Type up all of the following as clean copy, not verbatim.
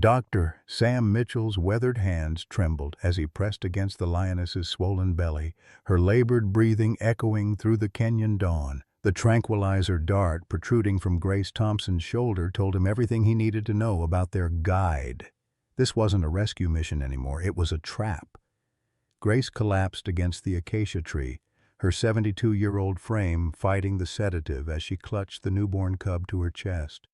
Dr. Sam Mitchell's weathered hands trembled as he pressed against the lioness's swollen belly, her labored breathing echoing through the Kenyan dawn. The tranquilizer dart protruding from Grace Thompson's shoulder told him everything he needed to know about their guide. This wasn't a rescue mission anymore, it was a trap. Grace collapsed against the acacia tree, her 72-year-old frame fighting the sedative as she clutched the newborn cub to her chest.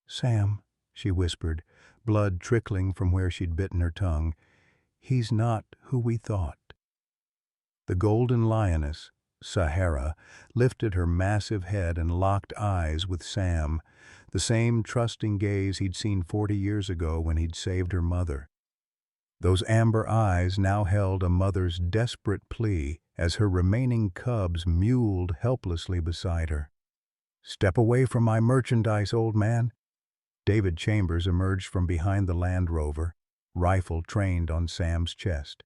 "Sam," she whispered, blood trickling from where she'd bitten her tongue, "he's not who we thought." The golden lioness, Sahara, lifted her massive head and locked eyes with Sam, the same trusting gaze he'd seen 40 years ago when he'd saved her mother. Those amber eyes now held a mother's desperate plea as her remaining cubs mewled helplessly beside her. "Step away from my merchandise, old man." David Chambers emerged from behind the Land Rover, rifle trained on Sam's chest.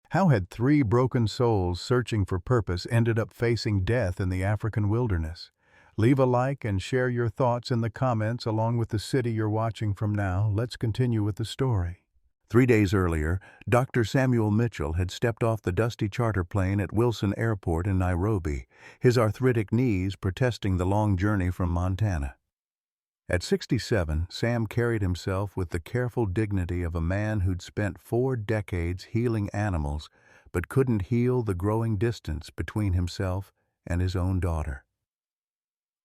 How had 3 broken souls searching for purpose ended up facing death in the African wilderness? Leave a like and share your thoughts in the comments along with the city you're watching from now. Let's continue with the story. 3 days earlier, Dr. Samuel Mitchell had stepped off the dusty charter plane at Wilson Airport in Nairobi, his arthritic knees protesting the long journey from Montana. At 67, Sam carried himself with the careful dignity of a man who'd spent 4 decades healing animals but couldn't heal the growing distance between himself and his own daughter.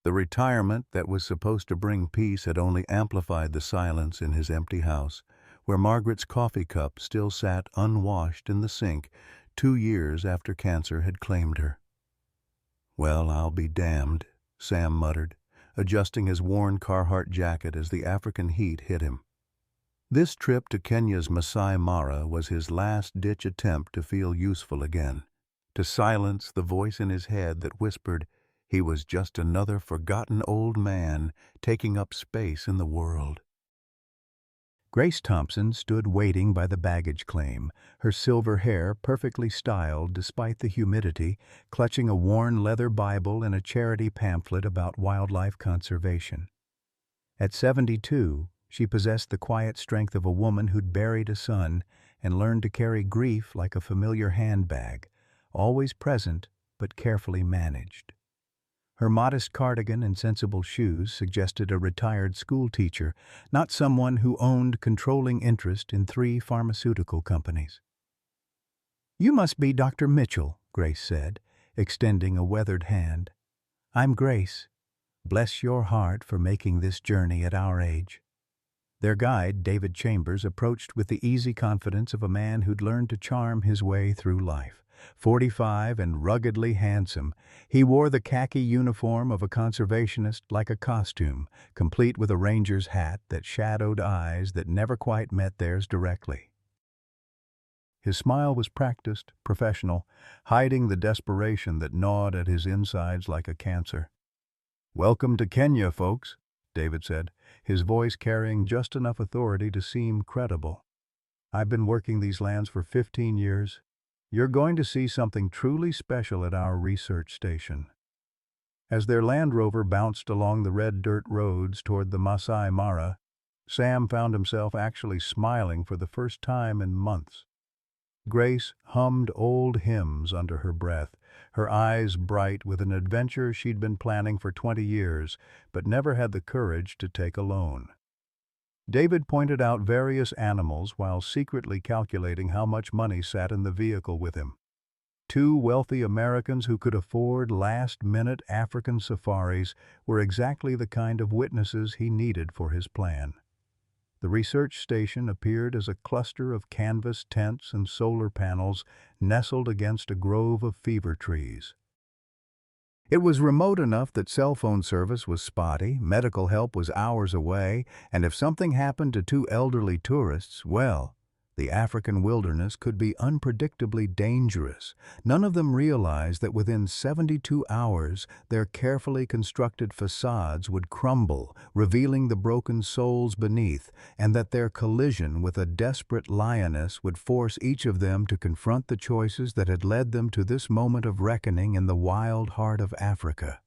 The retirement that was supposed to bring peace had only amplified the silence in his empty house, where Margaret's coffee cup still sat unwashed in the sink 2 years after cancer had claimed her. "Well, I'll be damned," Sam muttered, adjusting his worn Carhartt jacket as the African heat hit him. This trip to Kenya's Masai Mara was his last-ditch attempt to feel useful again, to silence the voice in his head that whispered he was just another forgotten old man taking up space in the world. Grace Thompson stood waiting by the baggage claim, her silver hair perfectly styled despite the humidity, clutching a worn leather Bible and a charity pamphlet about wildlife conservation. At 72, she possessed the quiet strength of a woman who'd buried a son and learned to carry grief like a familiar handbag, always present but carefully managed. Her modest cardigan and sensible shoes suggested a retired schoolteacher, not someone who owned controlling interest in 3 pharmaceutical companies. "You must be Dr. Mitchell," Grace said, extending a weathered hand. "I'm Grace. Bless your heart for making this journey at our age." Their guide, David Chambers, approached with the easy confidence of a man who'd learned to charm his way through life. 45 and ruggedly handsome, he wore the khaki uniform of a conservationist like a costume, complete with a ranger's hat that shadowed eyes that never quite met theirs directly. His smile was practiced, professional, hiding the desperation that gnawed at his insides like a cancer. "Welcome to Kenya, folks," David said, his voice carrying just enough authority to seem credible. "I've been working these lands for 15 years. You're going to see something truly special at our research station." As their Land Rover bounced along the red dirt roads toward the Masai Mara, Sam found himself actually smiling for the first time in months. Grace hummed old hymns under her breath, her eyes bright with an adventure she'd been planning for 20 years, but never had the courage to take alone. David pointed out various animals while secretly calculating how much money sat in the vehicle with him. 2 wealthy Americans who could afford last-minute African safaris were exactly the kind of witnesses he needed for his plan. The research station appeared as a cluster of canvas tents and solar panels nestled against a grove of fever trees. It was remote enough that cell phone service was spotty, medical help was hours away, and if something happened to 2 elderly tourists, well, the African wilderness could be unpredictably dangerous. None of them realized that within 72 hours, their carefully constructed facades would crumble, revealing the broken souls beneath, and that their collision with a desperate lioness would force each of them to confront the choices that had led them to this moment of reckoning in the wild heart of Africa.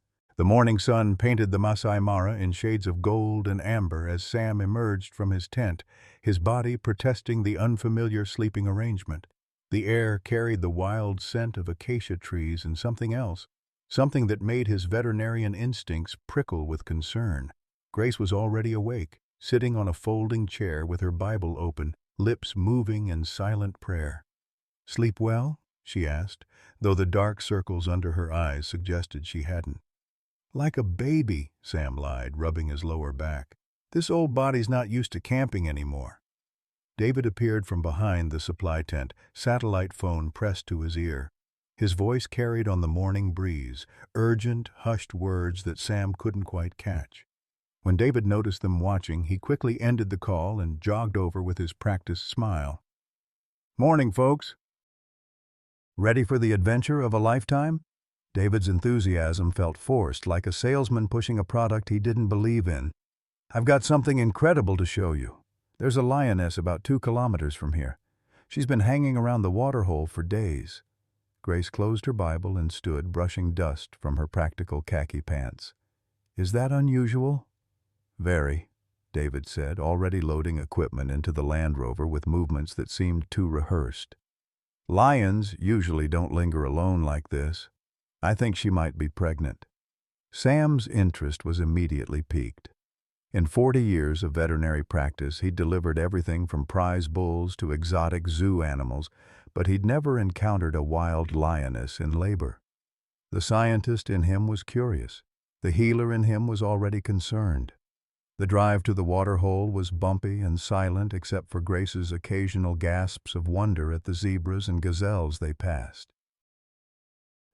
The morning sun painted the Masai Mara in shades of gold and amber as Sam emerged from his tent, his body protesting the unfamiliar sleeping arrangement. The air carried the wild scent of acacia trees and something else, something that made his veterinarian instincts prickle with concern. Grace was already awake, sitting on a folding chair with her Bible open, lips moving in silent prayer. "Sleep well?" she asked, though the dark circles under her eyes suggested she hadn't. "Like a baby," Sam lied, rubbing his lower back. "This old body's not used to camping anymore." David appeared from behind the supply tent, satellite phone pressed to his ear. His voice carried on the morning breeze, urgent, hushed words that Sam couldn't quite catch. When David noticed them watching, he quickly ended the call and jogged over with his practiced smile. "Morning, folks. Ready for the adventure of a lifetime?" David's enthusiasm felt forced, like a salesman pushing a product he didn't believe in. "I've got something incredible to show you. There's a lioness about 2 kilometers from here. She's been hanging around the waterhole for days." Grace closed her Bible and stood, brushing dust from her practical khaki pants. "Is that unusual?" "Very," David said, already loading equipment into the Land Rover with movements that seemed too rehearsed. "Lions usually don't linger alone like this. I think she might be pregnant." Sam's interest was immediately piqued. In 40 years of veterinary practice, he'd delivered everything from prize bulls to exotic zoo animals, but he'd never encountered a wild lioness in labor. The scientist in him was curious. The healer in him was already concerned. The drive to the waterhole was bumpy and silent except for Grace's occasional gasps of wonder at the zebras and gazelles they passed.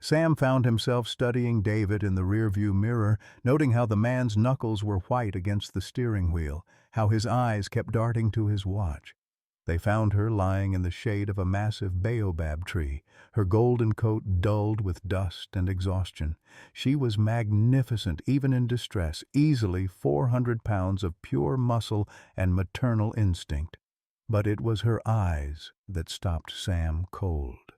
Sam found himself studying David in the rearview mirror, noting how the man's knuckles were white against the steering wheel, how his eyes kept darting to his watch. They found her lying in the shade of a massive baobab tree, her golden coat dulled with dust and exhaustion. She was magnificent even in distress, easily 400 pounds of pure muscle and maternal instinct. But it was her eyes that stopped Sam cold.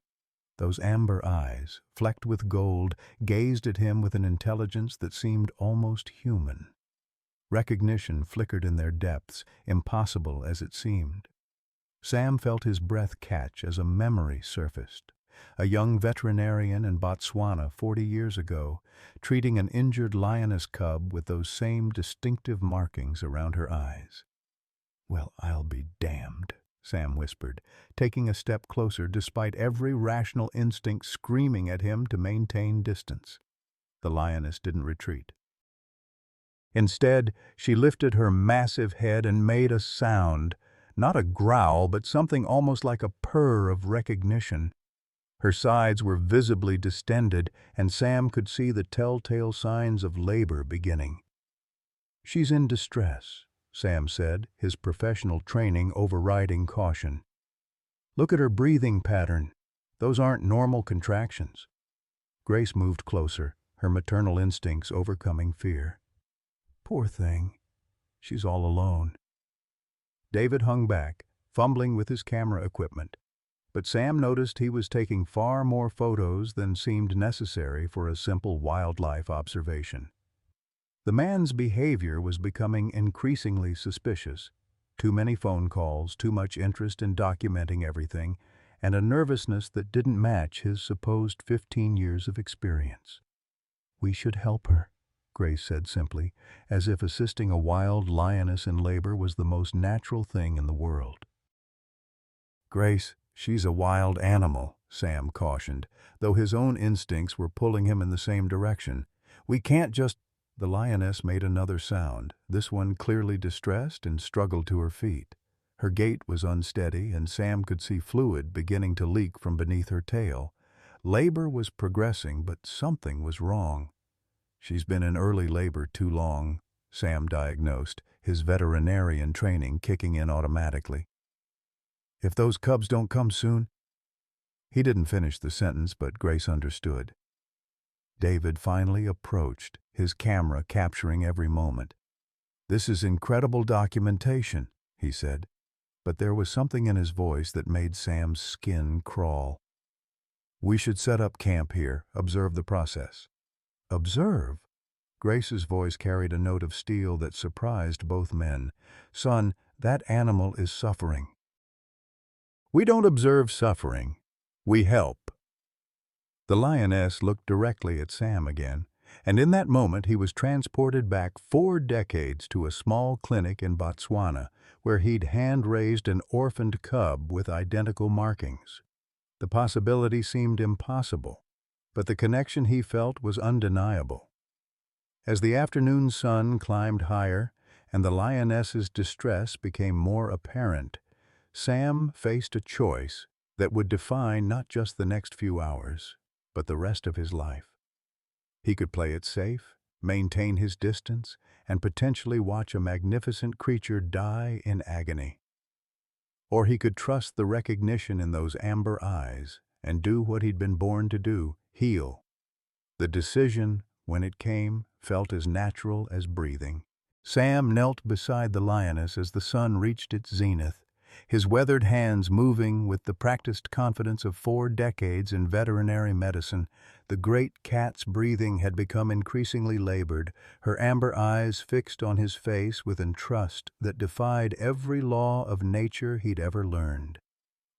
Those amber eyes, flecked with gold, gazed at him with an intelligence that seemed almost human. Recognition flickered in their depths, impossible as it seemed. Sam felt his breath catch as a memory surfaced. A young veterinarian in Botswana 40 years ago, treating an injured lioness cub with those same distinctive markings around her eyes. "Well, I'll be damned," Sam whispered, taking a step closer despite every rational instinct screaming at him to maintain distance. The lioness didn't retreat. Instead, she lifted her massive head and made a sound, not a growl, but something almost like a purr of recognition. Her sides were visibly distended, and Sam could see the telltale signs of labor beginning. "She's in distress," Sam said, his professional training overriding caution. "Look at her breathing pattern. Those aren't normal contractions." Grace moved closer, her maternal instincts overcoming fear. "Poor thing. She's all alone." David hung back, fumbling with his camera equipment. But Sam noticed he was taking far more photos than seemed necessary for a simple wildlife observation. The man's behavior was becoming increasingly suspicious. Too many phone calls, too much interest in documenting everything, and a nervousness that didn't match his supposed 15 years of experience. "We should help her," Grace said simply, as if assisting a wild lioness in labor was the most natural thing in the world. "Grace, she's a wild animal," Sam cautioned, though his own instincts were pulling him in the same direction. "We can't just—" The lioness made another sound, this one clearly distressed, and struggled to her feet. Her gait was unsteady, and Sam could see fluid beginning to leak from beneath her tail. Labor was progressing, but something was wrong. "She's been in early labor too long," Sam diagnosed, his veterinarian training kicking in automatically. "If those cubs don't come soon—" He didn't finish the sentence, but Grace understood. David finally approached, his camera capturing every moment. "This is incredible documentation," he said, but there was something in his voice that made Sam's skin crawl. "We should set up camp here, observe the process." "Observe?" Grace's voice carried a note of steel that surprised both men. "Son, that animal is suffering." "We don't observe suffering. We help." The lioness looked directly at Sam again, and in that moment he was transported back 4 decades to a small clinic in Botswana, where he'd hand-raised an orphaned cub with identical markings. The possibility seemed impossible, but the connection he felt was undeniable. As the afternoon sun climbed higher and the lioness's distress became more apparent, Sam faced a choice that would define not just the next few hours, but the rest of his life. He could play it safe, maintain his distance, and potentially watch a magnificent creature die in agony. Or he could trust the recognition in those amber eyes and do what he'd been born to do, heal. The decision, when it came, felt as natural as breathing. Sam knelt beside the lioness as the sun reached its zenith, his weathered hands moving with the practiced confidence of 4 decades in veterinary medicine. The great cat's breathing had become increasingly labored, her amber eyes fixed on his face with a trust that defied every law of nature he'd ever learned.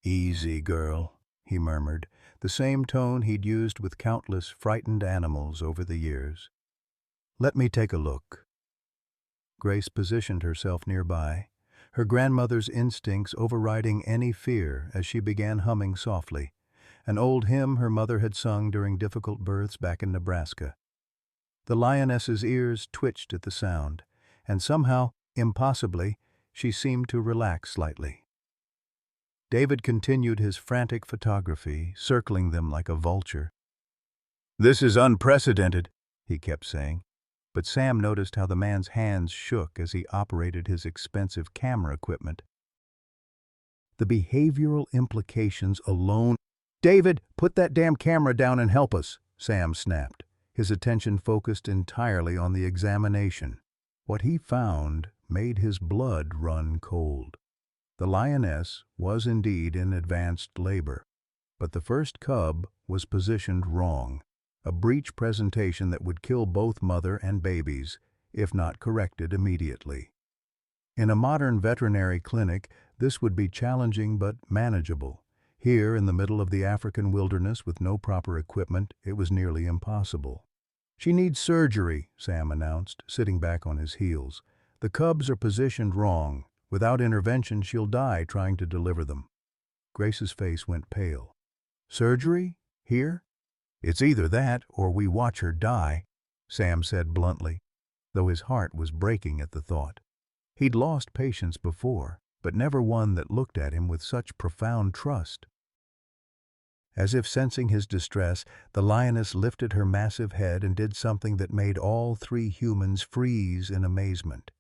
"Easy, girl," he murmured, the same tone he'd used with countless frightened animals over the years. "Let me take a look." Grace positioned herself nearby, her grandmother's instincts overriding any fear as she began humming softly, an old hymn her mother had sung during difficult births back in Nebraska. The lioness's ears twitched at the sound, and somehow, impossibly, she seemed to relax slightly. David continued his frantic photography, circling them like a vulture. "This is unprecedented," he kept saying. But Sam noticed how the man's hands shook as he operated his expensive camera equipment. The behavioral implications alone— "David, put that damn camera down and help us," Sam snapped, his attention focused entirely on the examination. What he found made his blood run cold. The lioness was indeed in advanced labor, but the first cub was positioned wrong. A breech presentation that would kill both mother and babies, if not corrected immediately. In a modern veterinary clinic, this would be challenging but manageable. Here, in the middle of the African wilderness with no proper equipment, it was nearly impossible. "She needs surgery," Sam announced, sitting back on his heels. "The cubs are positioned wrong. Without intervention, she'll die trying to deliver them." Grace's face went pale. "Surgery? Here?" "It's either that or we watch her die," Sam said bluntly, though his heart was breaking at the thought. He'd lost patients before, but never one that looked at him with such profound trust. As if sensing his distress, the lioness lifted her massive head and did something that made all 3 humans freeze in amazement.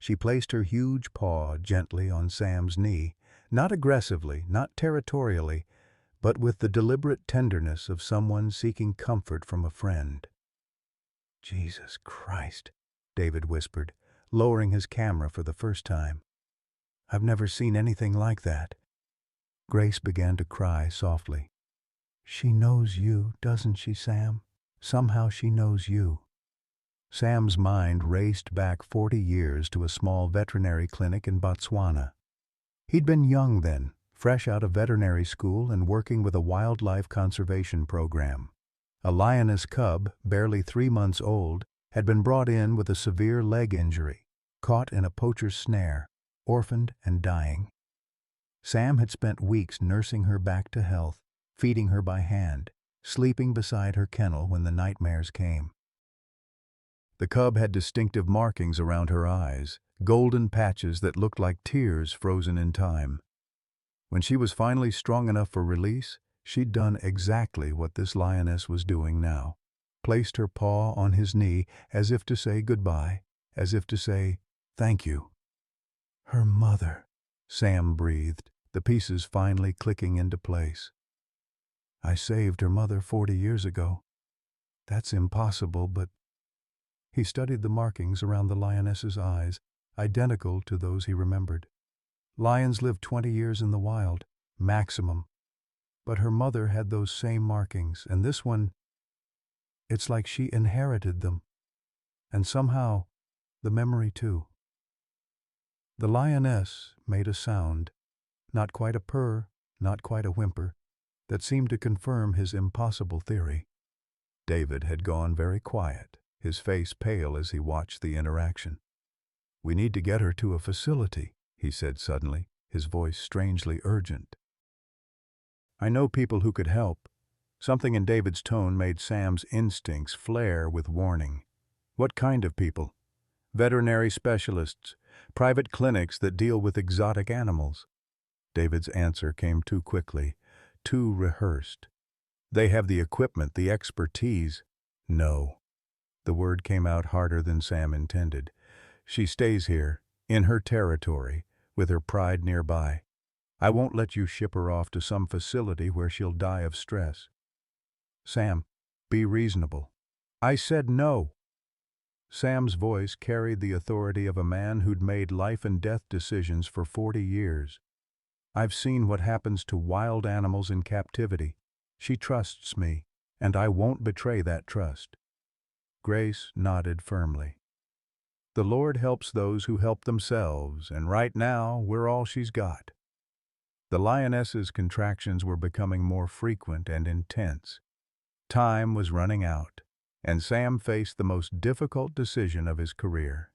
She placed her huge paw gently on Sam's knee, not aggressively, not territorially, but with the deliberate tenderness of someone seeking comfort from a friend. "Jesus Christ," David whispered, lowering his camera for the first time. "I've never seen anything like that." Grace began to cry softly. "She knows you, doesn't she, Sam? Somehow she knows you." Sam's mind raced back 40 years to a small veterinary clinic in Botswana. He'd been young then, fresh out of veterinary school and working with a wildlife conservation program. A lioness cub, barely 3 months old, had been brought in with a severe leg injury, caught in a poacher's snare, orphaned and dying. Sam had spent weeks nursing her back to health, feeding her by hand, sleeping beside her kennel when the nightmares came. The cub had distinctive markings around her eyes, golden patches that looked like tears frozen in time. When she was finally strong enough for release, she'd done exactly what this lioness was doing now, placed her paw on his knee as if to say goodbye, as if to say, "Thank you." "Her mother," Sam breathed, the pieces finally clicking into place. "I saved her mother 40 years ago. That's impossible, but—" He studied the markings around the lioness's eyes, identical to those he remembered. Lions live 20 years in the wild, maximum. But her mother had those same markings, and this one, it's like she inherited them. and somehow the memory too. The lioness made a sound, not quite a purr, not quite a whimper, that seemed to confirm his impossible theory. David had gone very quiet, his face pale as he watched the interaction. "We need to get her to a facility," he said suddenly, his voice strangely urgent. "I know people who could help." Something in David's tone made Sam's instincts flare with warning. "What kind of people?" "Veterinary specialists, private clinics that deal with exotic animals." David's answer came too quickly, too rehearsed. "They have the equipment, the expertise." "No." The word came out harder than Sam intended. "She stays here, in her territory, with her pride nearby. I won't let you ship her off to some facility where she'll die of stress." "Sam, be reasonable." "I said no." Sam's voice carried the authority of a man who'd made life and death decisions for 40 years. "I've seen what happens to wild animals in captivity. She trusts me, and I won't betray that trust." Grace nodded firmly. "The Lord helps those who help themselves, and right now we're all she's got." The lioness's contractions were becoming more frequent and intense. Time was running out, and Sam faced the most difficult decision of his career.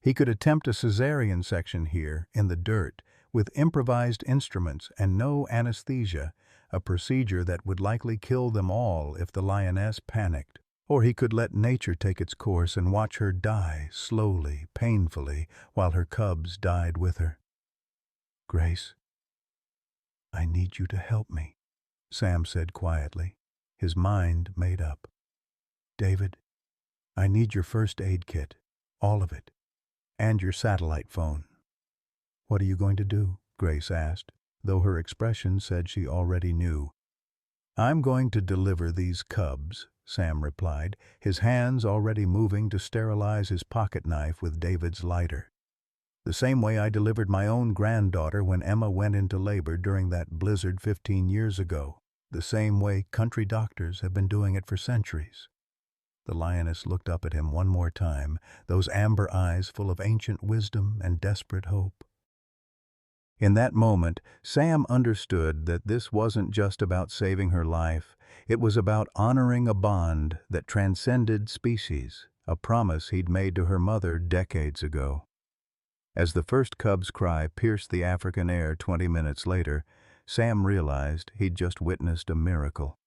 He could attempt a cesarean section here, in the dirt, with improvised instruments and no anesthesia, a procedure that would likely kill them all if the lioness panicked. Or he could let nature take its course and watch her die slowly, painfully, while her cubs died with her. "Grace, I need you to help me," Sam said quietly, his mind made up. "David, I need your first aid kit, all of it, and your satellite phone." "What are you going to do?" Grace asked, though her expression said she already knew. "I'm going to deliver these cubs," Sam replied, his hands already moving to sterilize his pocket knife with David's lighter. "The same way I delivered my own granddaughter when Emma went into labor during that blizzard 15 years ago. The same way country doctors have been doing it for centuries." The lioness looked up at him one more time, those amber eyes full of ancient wisdom and desperate hope. In that moment, Sam understood that this wasn't just about saving her life. It was about honoring a bond that transcended species, a promise he'd made to her mother decades ago. As the first cub's cry pierced the African air 20 minutes later, Sam realized he'd just witnessed a miracle.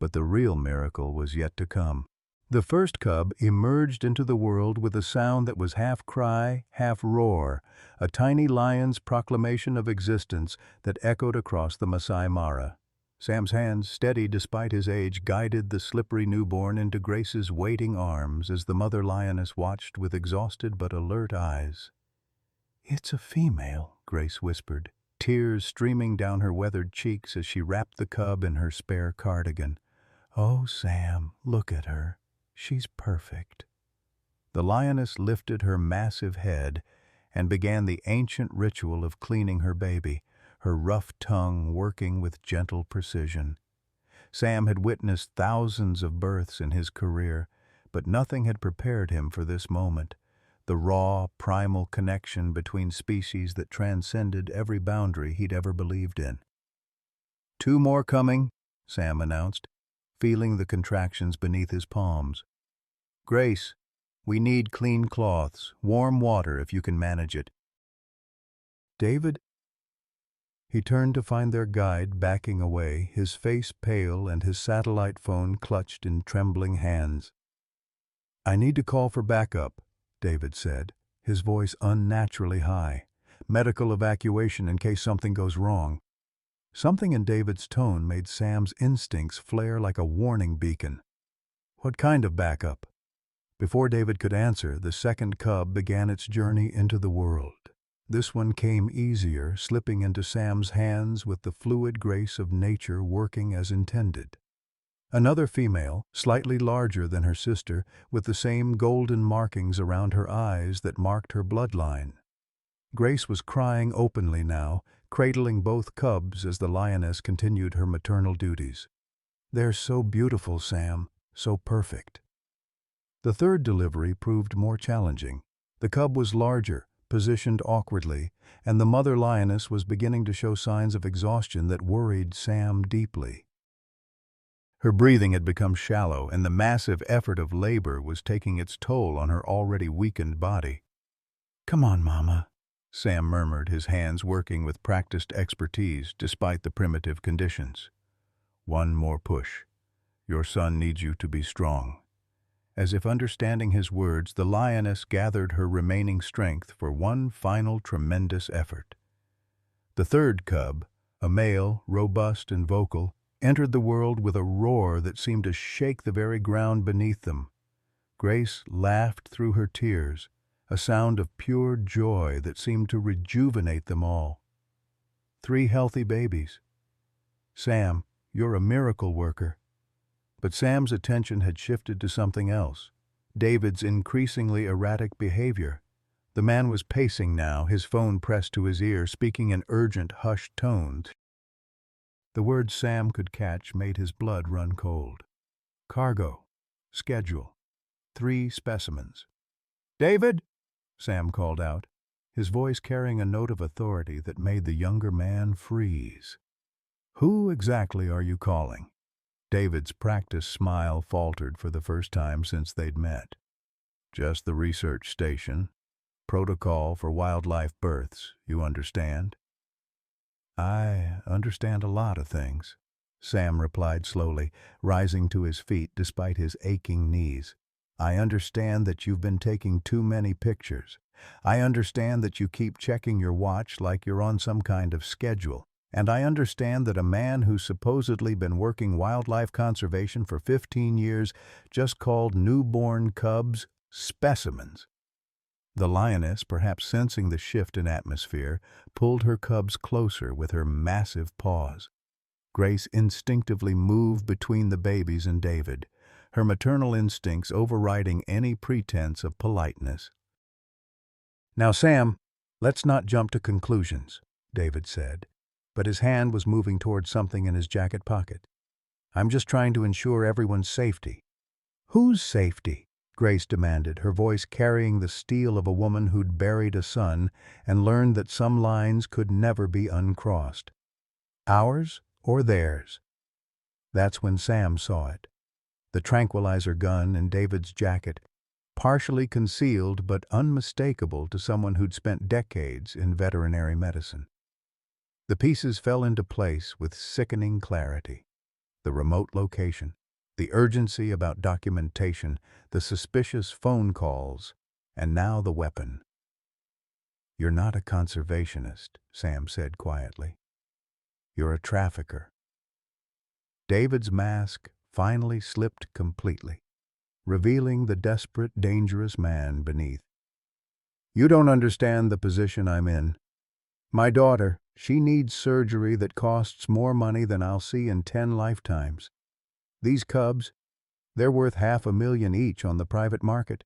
But the real miracle was yet to come. The first cub emerged into the world with a sound that was half cry, half roar, a tiny lion's proclamation of existence that echoed across the Masai Mara. Sam's hands, steady despite his age, guided the slippery newborn into Grace's waiting arms as the mother lioness watched with exhausted but alert eyes. "It's a female," Grace whispered, tears streaming down her weathered cheeks as she wrapped the cub in her spare cardigan. "Oh, Sam, look at her. She's perfect." The lioness lifted her massive head and began the ancient ritual of cleaning her baby, her rough tongue working with gentle precision. Sam had witnessed thousands of births in his career, but nothing had prepared him for this moment, the raw, primal connection between species that transcended every boundary he'd ever believed in. "2 more coming," Sam announced, feeling the contractions beneath his palms. "Grace, we need clean cloths, warm water if you can manage it." "David?" He turned to find their guide backing away, his face pale and his satellite phone clutched in trembling hands. "I need to call for backup," David said, his voice unnaturally high. "Medical evacuation in case something goes wrong." Something in David's tone made Sam's instincts flare like a warning beacon. "What kind of backup?" Before David could answer, the second cub began its journey into the world. This one came easier, slipping into Sam's hands with the fluid grace of nature working as intended. Another female, slightly larger than her sister, with the same golden markings around her eyes that marked her bloodline. Grace was crying openly now, cradling both cubs as the lioness continued her maternal duties. "They're so beautiful, Sam, so perfect." The third delivery proved more challenging. The cub was larger, positioned awkwardly, and the mother lioness was beginning to show signs of exhaustion that worried Sam deeply. Her breathing had become shallow, and the massive effort of labor was taking its toll on her already weakened body. "Come on, Mama," Sam murmured, his hands working with practiced expertise despite the primitive conditions. "One more push. Your son needs you to be strong." As if understanding his words, the lioness gathered her remaining strength for one final tremendous effort. The third cub, a male, robust and vocal, entered the world with a roar that seemed to shake the very ground beneath them. Grace laughed through her tears, a sound of pure joy that seemed to rejuvenate them all. 3 healthy babies. Sam, you're a miracle worker. But Sam's attention had shifted to something else. David's increasingly erratic behavior. The man was pacing now, his phone pressed to his ear, speaking in urgent, hushed tones. The words Sam could catch made his blood run cold. "Cargo. Schedule. 3 specimens." "David!" Sam called out, his voice carrying a note of authority that made the younger man freeze. "Who exactly are you calling?" David's practiced smile faltered for the first time since they'd met. "Just the research station. Protocol for wildlife births, you understand?" "I understand a lot of things," Sam replied slowly, rising to his feet despite his aching knees. "I understand that you've been taking too many pictures. I understand that you keep checking your watch like you're on some kind of schedule. And I understand that a man who's supposedly been working wildlife conservation for 15 years just called newborn cubs specimens." The lioness, perhaps sensing the shift in atmosphere, pulled her cubs closer with her massive paws. Grace instinctively moved between the babies and David, her maternal instincts overriding any pretense of politeness. "Now, Sam, let's not jump to conclusions," David said, but his hand was moving towards something in his jacket pocket. "I'm just trying to ensure everyone's safety." "Whose safety?" Grace demanded, her voice carrying the steel of a woman who'd buried a son and learned that some lines could never be uncrossed. "Ours or theirs?" That's when Sam saw it. The tranquilizer gun in David's jacket, partially concealed but unmistakable to someone who'd spent decades in veterinary medicine. The pieces fell into place with sickening clarity. The remote location, the urgency about documentation, the suspicious phone calls, and now the weapon. "You're not a conservationist," Sam said quietly. "You're a trafficker." David's mask finally slipped completely, revealing the desperate, dangerous man beneath. "You don't understand the position I'm in. My daughter, she needs surgery that costs more money than I'll see in 10 lifetimes. These cubs, they're worth $500,000 each on the private market.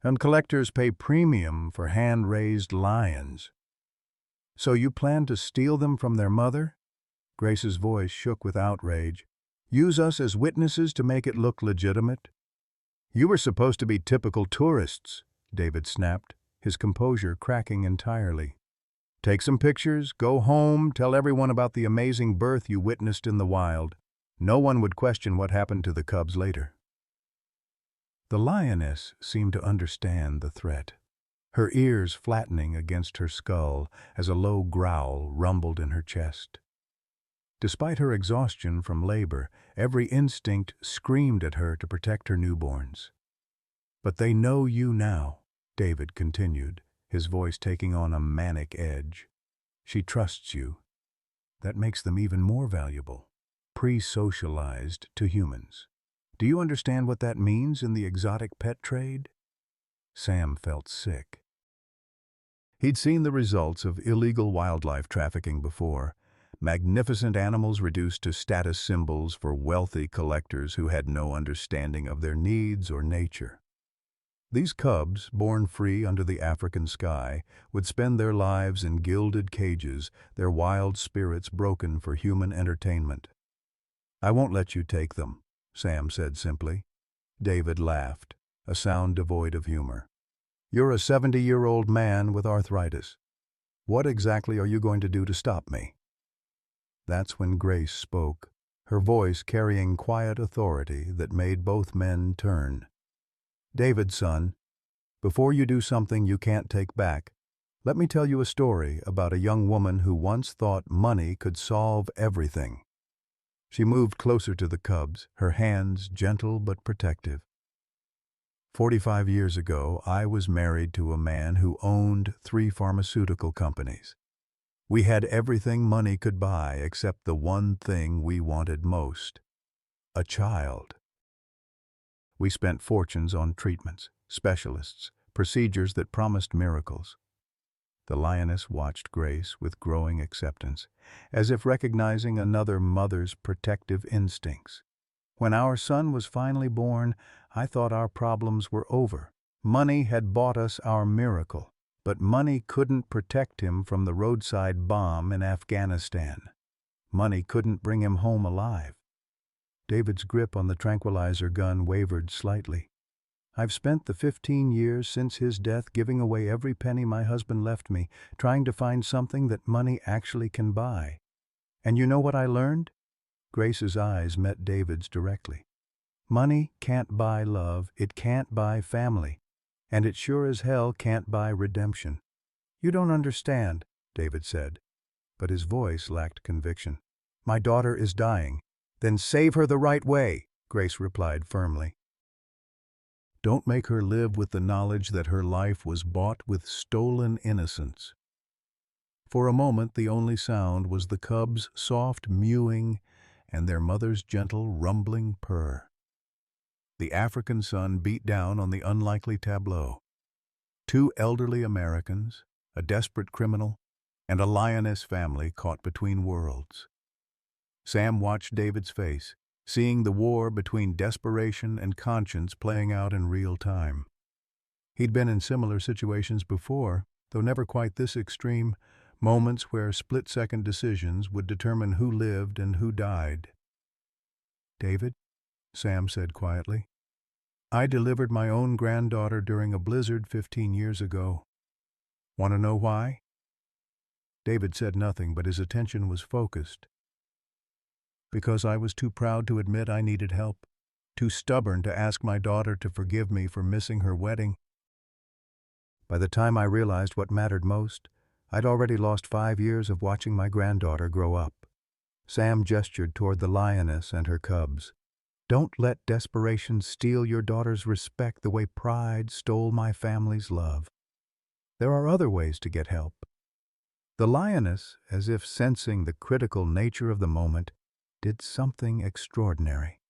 And collectors pay premium for hand-raised lions. So you plan to steal them from their mother?" Grace's voice shook with outrage. "Use us as witnesses to make it look legitimate?" "You were supposed to be typical tourists," David snapped, his composure cracking entirely. "Take some pictures, go home, tell everyone about the amazing birth you witnessed in the wild. No one would question what happened to the cubs later." The lioness seemed to understand the threat, her ears flattening against her skull as a low growl rumbled in her chest. Despite her exhaustion from labor, every instinct screamed at her to protect her newborns. "But they know you now," David continued, his voice taking on a manic edge. "She trusts you. That makes them even more valuable, pre-socialized to humans. Do you understand what that means in the exotic pet trade?" Sam felt sick. He'd seen the results of illegal wildlife trafficking before, magnificent animals reduced to status symbols for wealthy collectors who had no understanding of their needs or nature. These cubs, born free under the African sky, would spend their lives in gilded cages, their wild spirits broken for human entertainment. "I won't let you take them," Sam said simply. David laughed, a sound devoid of humor. "You're a 70-year-old man with arthritis. What exactly are you going to do to stop me?" That's when Grace spoke, her voice carrying quiet authority that made both men turn. "David, son, before you do something you can't take back, let me tell you a story about a young woman who once thought money could solve everything." She moved closer to the cubs, her hands gentle but protective. 45 years ago, I was married to a man who owned 3 pharmaceutical companies. We had everything money could buy except the one thing we wanted most: a child. We spent fortunes on treatments, specialists, procedures that promised miracles. The Lioness watched Grace with growing acceptance, as if recognizing another mother's protective instincts. When our son was finally born, I thought our problems were over. Money had bought us our miracle, but money couldn't protect him from the roadside bomb in Afghanistan. Money couldn't bring him home alive. David's grip on the tranquilizer gun wavered slightly. "I've spent the 15 years since his death giving away every penny my husband left me, trying to find something that money actually can buy. And you know what I learned?" Grace's eyes met David's directly. "Money can't buy love, it can't buy family, and it sure as hell can't buy redemption." "You don't understand," David said, but his voice lacked conviction. "My daughter is dying." "Then save her the right way," Grace replied firmly. "Don't make her live with the knowledge that her life was bought with stolen innocence." For a moment the only sound was the cubs' soft mewing and their mother's gentle rumbling purr. The African sun beat down on the unlikely tableau. 2 elderly Americans, a desperate criminal, and a lioness family caught between worlds. Sam watched David's face, seeing the war between desperation and conscience playing out in real time. He'd been in similar situations before, though never quite this extreme, moments where split-second decisions would determine who lived and who died. "David," Sam said quietly, "I delivered my own granddaughter during a blizzard 15 years ago. Want to know why?" David said nothing, but his attention was focused. "Because I was too proud to admit I needed help, too stubborn to ask my daughter to forgive me for missing her wedding. By the time I realized what mattered most, I'd already lost 5 years of watching my granddaughter grow up." Sam gestured toward the Lioness and her cubs. "Don't let desperation steal your daughter's respect the way pride stole my family's love. There are other ways to get help." The Lioness, as if sensing the critical nature of the moment, did something extraordinary.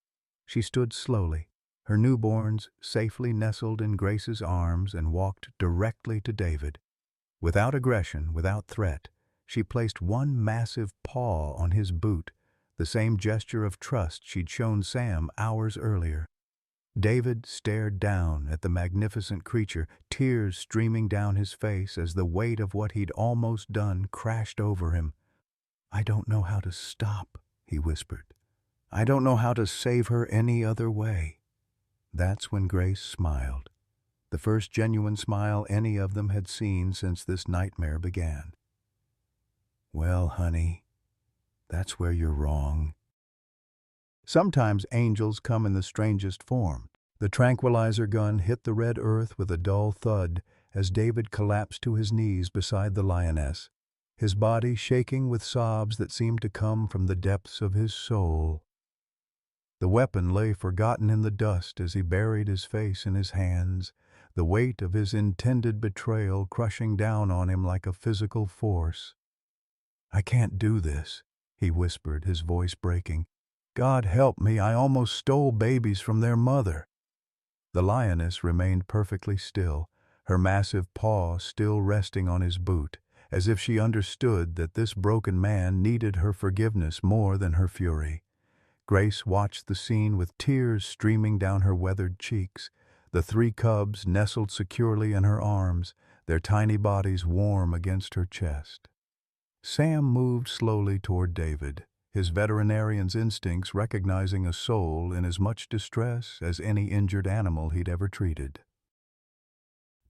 She stood slowly, her newborns safely nestled in Grace's arms, and walked directly to David. Without aggression, without threat, she placed one massive paw on his boot, the same gesture of trust she'd shown Sam hours earlier. David stared down at the magnificent creature, tears streaming down his face as the weight of what he'd almost done crashed over him. "I don't know how to stop," he whispered. "I don't know how to save her any other way." That's when Grace smiled, the first genuine smile any of them had seen since this nightmare began. "Well, honey, that's where you're wrong." Sometimes angels come in the strangest form. The tranquilizer gun hit the red earth with a dull thud as David collapsed to his knees beside the Lioness, his body shaking with sobs that seemed to come from the depths of his soul. The weapon lay forgotten in the dust as he buried his face in his hands, the weight of his intended betrayal crushing down on him like a physical force. "I can't do this," he whispered, his voice breaking. "God help me, I almost stole babies from their mother." The Lioness remained perfectly still, her massive paw still resting on his boot, as if she understood that this broken man needed her forgiveness more than her fury. Grace watched the scene with tears streaming down her weathered cheeks, the 3 cubs nestled securely in her arms, their tiny bodies warm against her chest. Sam moved slowly toward David, his veterinarian's instincts recognizing a soul in as much distress as any injured animal he'd ever treated.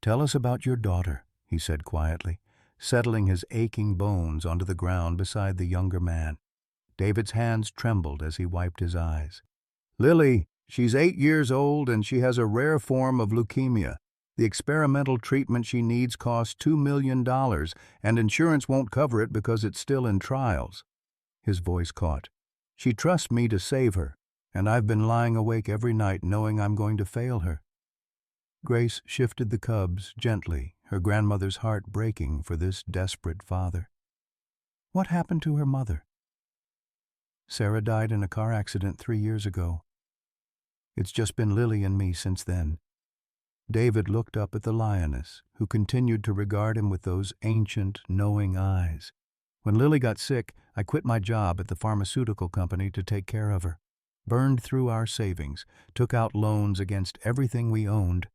"Tell us about your daughter," he said quietly, settling his aching bones onto the ground beside the younger man. David's hands trembled as he wiped his eyes. "Lily, she's 8 years old and she has a rare form of leukemia. The experimental treatment she needs costs $2 million, and insurance won't cover it because it's still in trials." His voice caught. "She trusts me to save her, and I've been lying awake every night knowing I'm going to fail her." Grace shifted the cubs gently, her grandmother's heart breaking for this desperate father. "What happened to her mother?" "Sarah died in a car accident 3 years ago. It's just been Lily and me since then." David looked up at the Lioness, who continued to regard him with those ancient, knowing eyes. "When Lily got sick, I quit my job at the pharmaceutical company to take care of her. Burned through our savings, took out loans against everything we owned.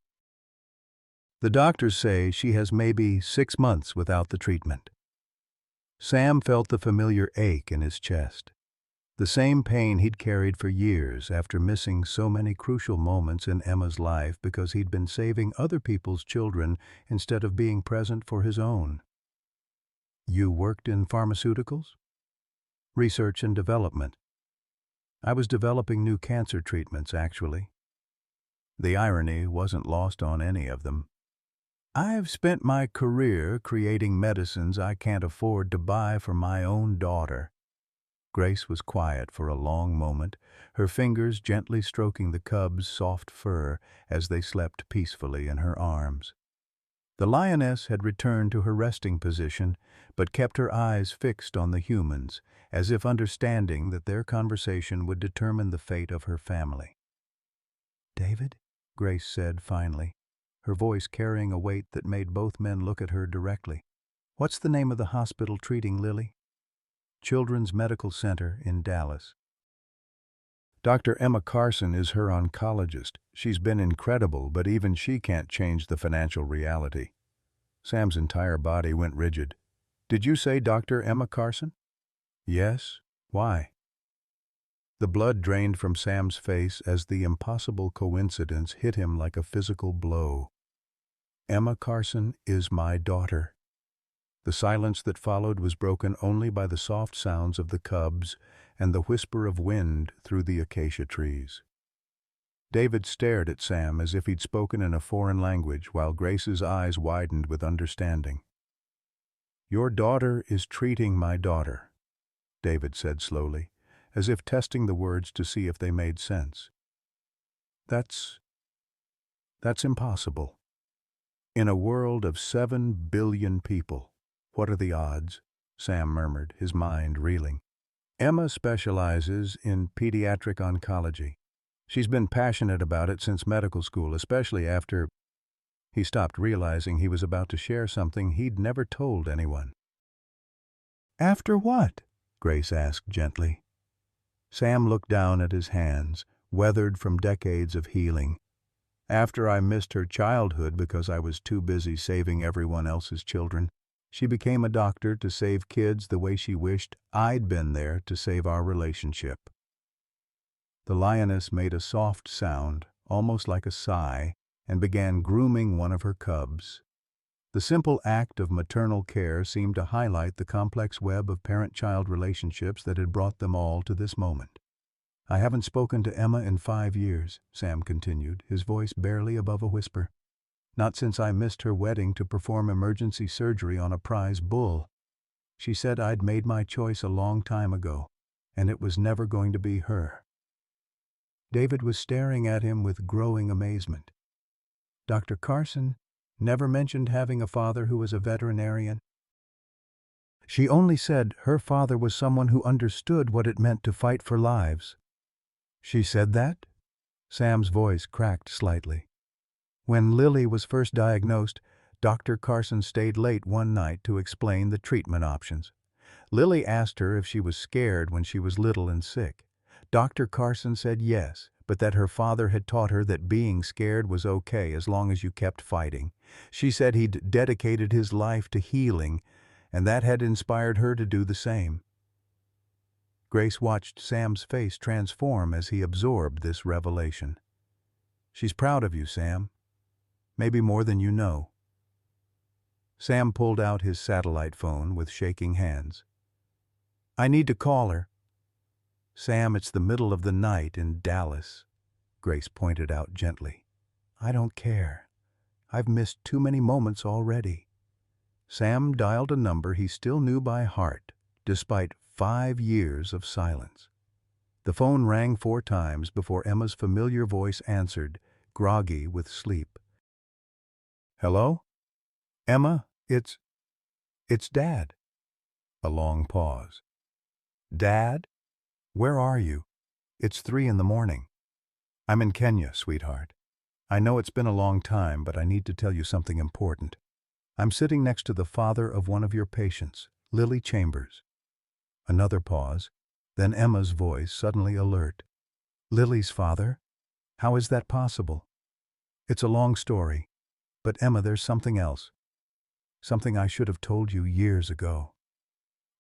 The doctors say she has maybe 6 months without the treatment." Sam felt the familiar ache in his chest. The same pain he'd carried for years after missing so many crucial moments in Emma's life because he'd been saving other people's children instead of being present for his own. "You worked in pharmaceuticals?" "Research and development. I was developing new cancer treatments, actually." The irony wasn't lost on any of them. "I've spent my career creating medicines I can't afford to buy for my own daughter." Grace was quiet for a long moment, her fingers gently stroking the cub's soft fur as they slept peacefully in her arms. The Lioness had returned to her resting position, but kept her eyes fixed on the humans, as if understanding that their conversation would determine the fate of her family. "David," Grace said finally, her voice carrying a weight that made both men look at her directly. "What's the name of the hospital treating Lily?" "Children's Medical Center in Dallas." "Dr. Emma Carson is her oncologist. She's been incredible, but even she can't change the financial reality." Sam's entire body went rigid. "Did you say Dr. Emma Carson?" "Yes. Why?" The blood drained from Sam's face as the impossible coincidence hit him like a physical blow. "Emma Carson is my daughter." The silence that followed was broken only by the soft sounds of the cubs and the whisper of wind through the acacia trees. David stared at Sam as if he'd spoken in a foreign language, while Grace's eyes widened with understanding. "Your daughter is treating my daughter," David said slowly, as if testing the words to see if they made sense. That's impossible. In a world of 7 billion people. What are the odds?" Sam murmured, his mind reeling. "Emma specializes in pediatric oncology. She's been passionate about it since medical school, especially after—" He stopped, realizing he was about to share something he'd never told anyone. "After what?" Grace asked gently. Sam looked down at his hands, weathered from decades of healing. "After I missed her childhood because I was too busy saving everyone else's children. She became a doctor to save kids the way she wished I'd been there to save our relationship." The Lioness made a soft sound, almost like a sigh, and began grooming one of her cubs. The simple act of maternal care seemed to highlight the complex web of parent-child relationships that had brought them all to this moment. "I haven't spoken to Emma in 5 years, Sam continued, his voice barely above a whisper. "Not since I missed her wedding to perform emergency surgery on a prize bull. She said I'd made my choice a long time ago, and it was never going to be her." David was staring at him with growing amazement. "Dr. Carson never mentioned having a father who was a veterinarian?" "She only said her father was someone who understood what it meant to fight for lives." "She said that?" Sam's voice cracked slightly. "When Lily was first diagnosed, Dr. Carson stayed late one night to explain the treatment options. Lily asked her if she was scared when she was little and sick. Dr. Carson said yes, but that her father had taught her that being scared was okay as long as you kept fighting. She said he'd dedicated his life to healing, and that had inspired her to do the same." Grace watched Sam's face transform as he absorbed this revelation. "She's proud of you, Sam. Maybe more than you know." Sam pulled out his satellite phone with shaking hands. "I need to call her." "Sam, it's the middle of the night in Dallas," Grace pointed out gently. "I don't care. I've missed too many moments already." Sam dialed a number he still knew by heart, despite 5 years of silence. The phone rang 4 times before Emma's familiar voice answered, groggy with sleep. "Hello? Emma, it's Dad." A long pause. "Dad? Where are you? It's 3 in the morning." "I'm in Kenya, sweetheart. I know it's been a long time, but I need to tell you something important. I'm sitting next to the father of one of your patients, Lily Chambers." Another pause, then Emma's voice suddenly alert. "Lily's father? How is that possible?" "It's a long story, but Emma, there's something else. Something I should have told you years ago."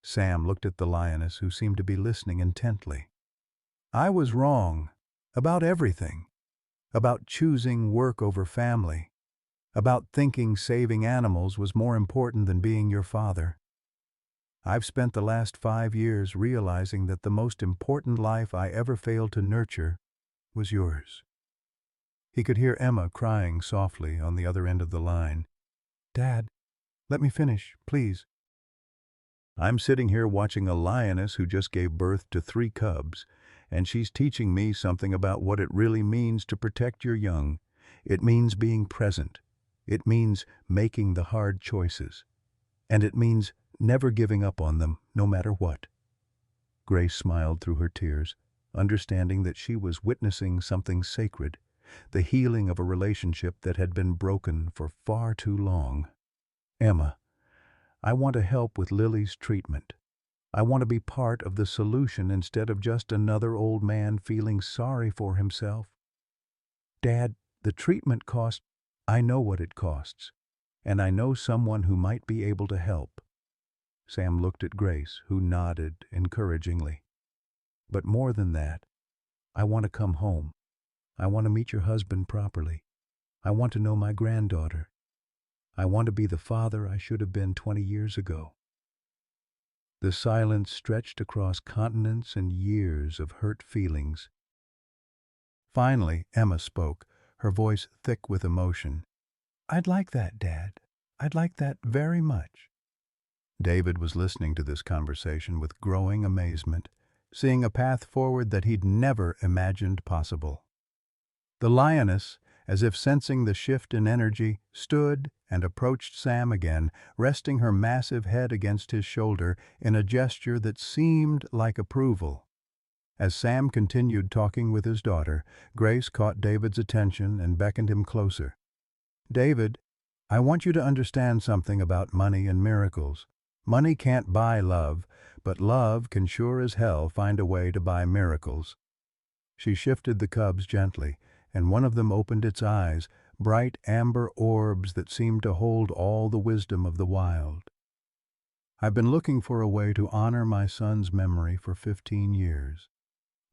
Sam looked at the lioness, who seemed to be listening intently. "I was wrong. About everything. About choosing work over family. About thinking saving animals was more important than being your father. I've spent the last 5 years realizing that the most important life I ever failed to nurture was yours." He could hear Emma crying softly on the other end of the line. "Dad, let me finish, please." "I'm sitting here watching a lioness who just gave birth to 3 cubs, and she's teaching me something about what it really means to protect your young. It means being present. It means making the hard choices. And it means never giving up on them, no matter what." Grace smiled through her tears, understanding that she was witnessing something sacred, the healing of a relationship that had been broken for far too long. "Emma, I want to help with Lily's treatment. I want to be part of the solution instead of just another old man feeling sorry for himself. Dad, the treatment cost, I know what it costs, and I know someone who might be able to help." Sam looked at Grace, who nodded encouragingly. "But more than that, I want to come home. I want to meet your husband properly. I want to know my granddaughter. I want to be the father I should have been 20 years ago." The silence stretched across continents and years of hurt feelings. Finally, Emma spoke, her voice thick with emotion. "I'd like that, Dad. I'd like that very much." David was listening to this conversation with growing amazement, seeing a path forward that he'd never imagined possible. The lioness, as if sensing the shift in energy, stood and approached Sam again, resting her massive head against his shoulder in a gesture that seemed like approval. As Sam continued talking with his daughter, Grace caught David's attention and beckoned him closer. "David, I want you to understand something about money and miracles. Money can't buy love, but love can sure as hell find a way to buy miracles." She shifted the cubs gently, and one of them opened its eyes, bright amber orbs that seemed to hold all the wisdom of the wild. "I've been looking for a way to honor my son's memory for 15 years.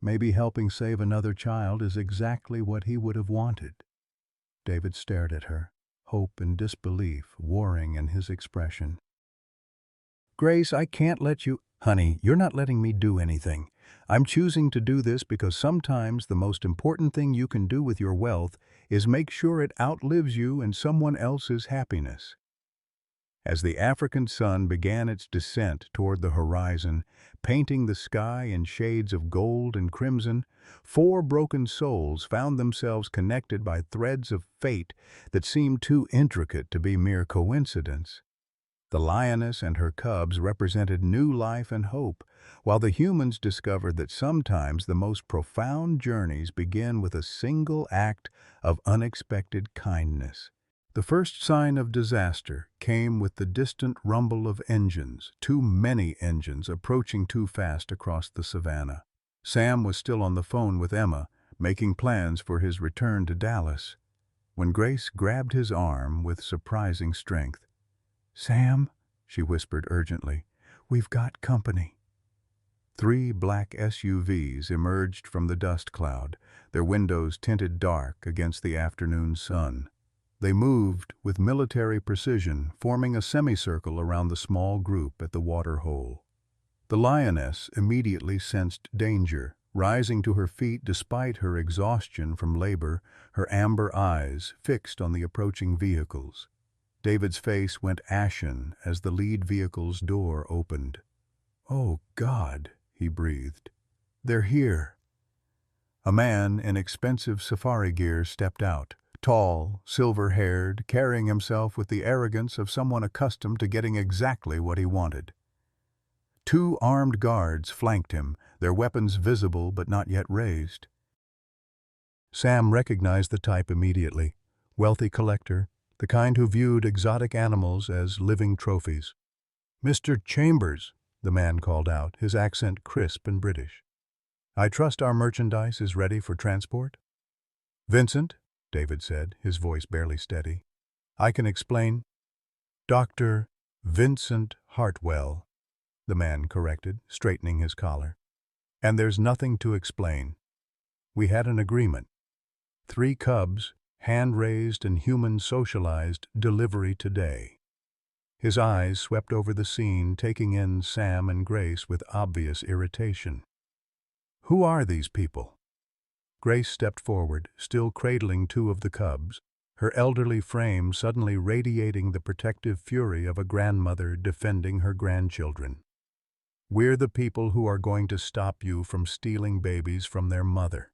Maybe helping save another child is exactly what he would have wanted." David stared at her, hope and disbelief warring in his expression. "Grace, I can't let you—" "Honey, you're not letting me do anything. I'm choosing to do this because sometimes the most important thing you can do with your wealth is make sure it outlives you and someone else's happiness." As the African sun began its descent toward the horizon, painting the sky in shades of gold and crimson, 4 broken souls found themselves connected by threads of fate that seemed too intricate to be mere coincidence. The lioness and her cubs represented new life and hope, while the humans discovered that sometimes the most profound journeys begin with a single act of unexpected kindness. The first sign of disaster came with the distant rumble of engines, too many engines approaching too fast across the savannah. Sam was still on the phone with Emma, making plans for his return to Dallas, when Grace grabbed his arm with surprising strength. "Sam," she whispered urgently, "we've got company." 3 black SUVs emerged from the dust cloud, their windows tinted dark against the afternoon sun. They moved with military precision, forming a semicircle around the small group at the water hole. The Lioness immediately sensed danger, rising to her feet despite her exhaustion from labor, her amber eyes fixed on the approaching vehicles. David's face went ashen as the lead vehicle's door opened. "Oh, God," he breathed. "They're here." A man in expensive safari gear stepped out, tall, silver-haired, carrying himself with the arrogance of someone accustomed to getting exactly what he wanted. 2 armed guards flanked him, their weapons visible but not yet raised. Sam recognized the type immediately. Wealthy collector, the kind who viewed exotic animals as living trophies. "Mr. Chambers," the man called out, his accent crisp and British. "I trust our merchandise is ready for transport?" "Vincent," David said, his voice barely steady. "I can explain." "Dr. Vincent Hartwell," the man corrected, straightening his collar. "And there's nothing to explain. We had an agreement. 3 cubs, hand-raised and human-socialized, delivery today." His eyes swept over the scene, taking in Sam and Grace with obvious irritation. "Who are these people?" Grace stepped forward, still cradling 2 of the cubs, her elderly frame suddenly radiating the protective fury of a grandmother defending her grandchildren. "We're the people who are going to stop you from stealing babies from their mother."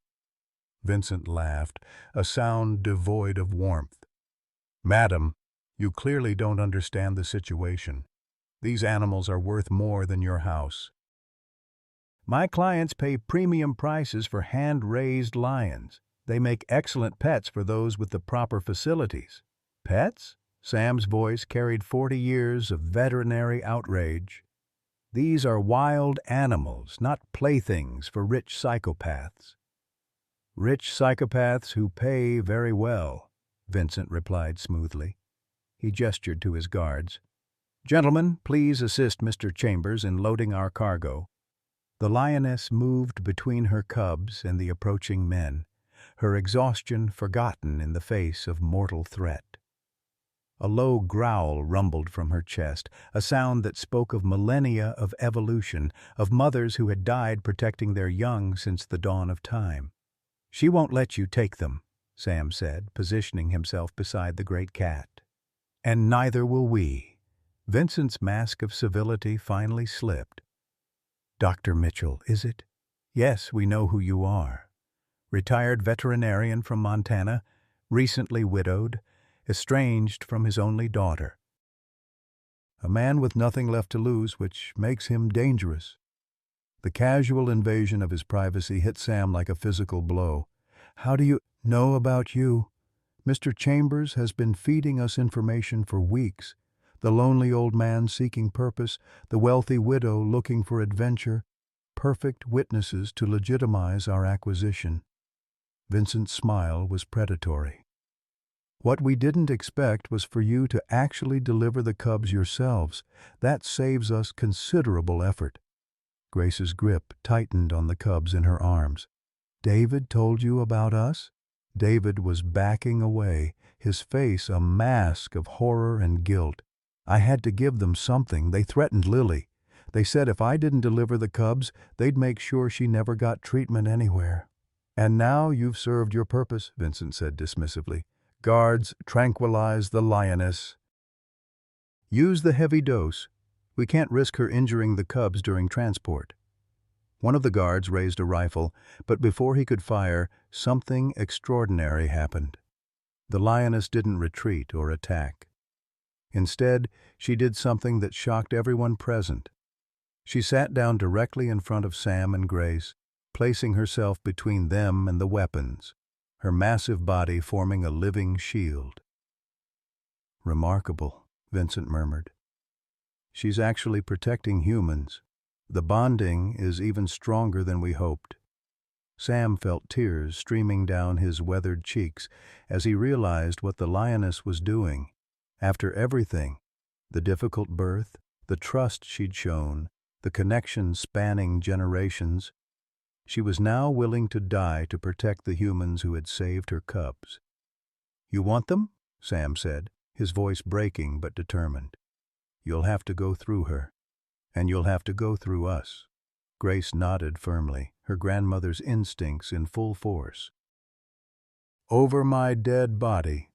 Vincent laughed, a sound devoid of warmth. "Madam, you clearly don't understand the situation. These animals are worth more than your house." "My clients pay premium prices for hand-raised lions. They make excellent pets for those with the proper facilities." "Pets?" Sam's voice carried 40 years of veterinary outrage. "These are wild animals, not playthings for rich psychopaths." "Rich psychopaths who pay very well," Vincent replied smoothly. He gestured to his guards. "Gentlemen, please assist Mr. Chambers in loading our cargo." The Lioness moved between her cubs and the approaching men, her exhaustion forgotten in the face of mortal threat. A low growl rumbled from her chest, a sound that spoke of millennia of evolution, of mothers who had died protecting their young since the dawn of time. "She won't let you take them," Sam said, positioning himself beside the great cat. "And neither will we." Vincent's mask of civility finally slipped. "Dr. Mitchell, is it?" "Yes, we know who you are. Retired veterinarian from Montana, recently widowed, estranged from his only daughter. A man with nothing left to lose, which makes him dangerous." The casual invasion of his privacy hit Sam like a physical blow. "How do you know about you? Mr. Chambers has been feeding us information for weeks. The lonely old man seeking purpose, the wealthy widow looking for adventure, perfect witnesses to legitimize our acquisition." Vincent's smile was predatory. "What we didn't expect was for you to actually deliver the cubs yourselves. That saves us considerable effort." Grace's grip tightened on the cubs in her arms. "David told you about us?" David was backing away, his face a mask of horror and guilt. "I had to give them something. They threatened Lily. They said if I didn't deliver the cubs, they'd make sure she never got treatment anywhere." "And now you've served your purpose," Vincent said dismissively. "Guards, tranquilize the Lioness. Use the heavy dose. We can't risk her injuring the cubs during transport." One of the guards raised a rifle, but before he could fire, something extraordinary happened. The Lioness didn't retreat or attack. Instead, she did something that shocked everyone present. She sat down directly in front of Sam and Grace, placing herself between them and the weapons, her massive body forming a living shield. "Remarkable," Vincent murmured. "She's actually protecting humans. The bonding is even stronger than we hoped." Sam felt tears streaming down his weathered cheeks as he realized what the Lioness was doing. After everything, the difficult birth, the trust she'd shown, the connection spanning generations. She was now willing to die to protect the humans who had saved her cubs. "You want them?" Sam said, his voice breaking but determined. "You'll have to go through her, and you'll have to go through us." Grace nodded firmly, her grandmother's instincts in full force. "Over my dead body."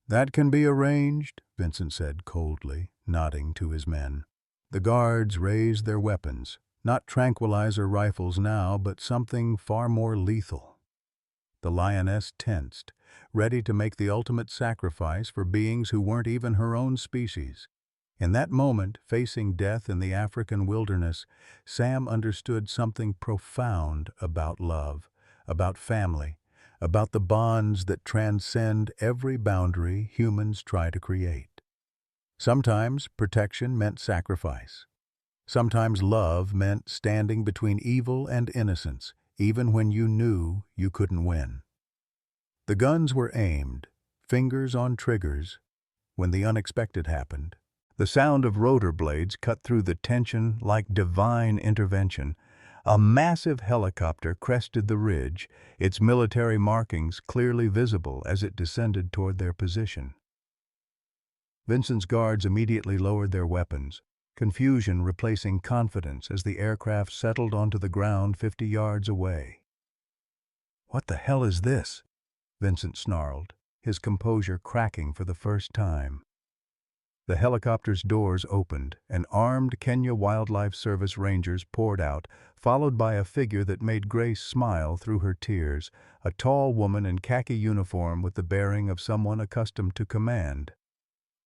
"That can be arranged," Vincent said coldly, nodding to his men. The guards raised their weapons, not tranquilizer rifles now, but something far more lethal. The Lioness tensed, ready to make the ultimate sacrifice for beings who weren't even her own species. In that moment, facing death in the African wilderness, Sam understood something profound about love, about family, about the bonds that transcend every boundary humans try to create. Sometimes protection meant sacrifice. Sometimes love meant standing between evil and innocence, even when you knew you couldn't win. The guns were aimed, fingers on triggers, when the unexpected happened. The sound of rotor blades cut through the tension like divine intervention. A massive helicopter crested the ridge, its military markings clearly visible as it descended toward their position. Vincent's guards immediately lowered their weapons, confusion replacing confidence as the aircraft settled onto the ground 50 yards away. "What the hell is this?" Vincent snarled, his composure cracking for the first time. The helicopter's doors opened, and armed Kenya Wildlife Service rangers poured out, followed by a figure that made Grace smile through her tears, a tall woman in khaki uniform with the bearing of someone accustomed to command.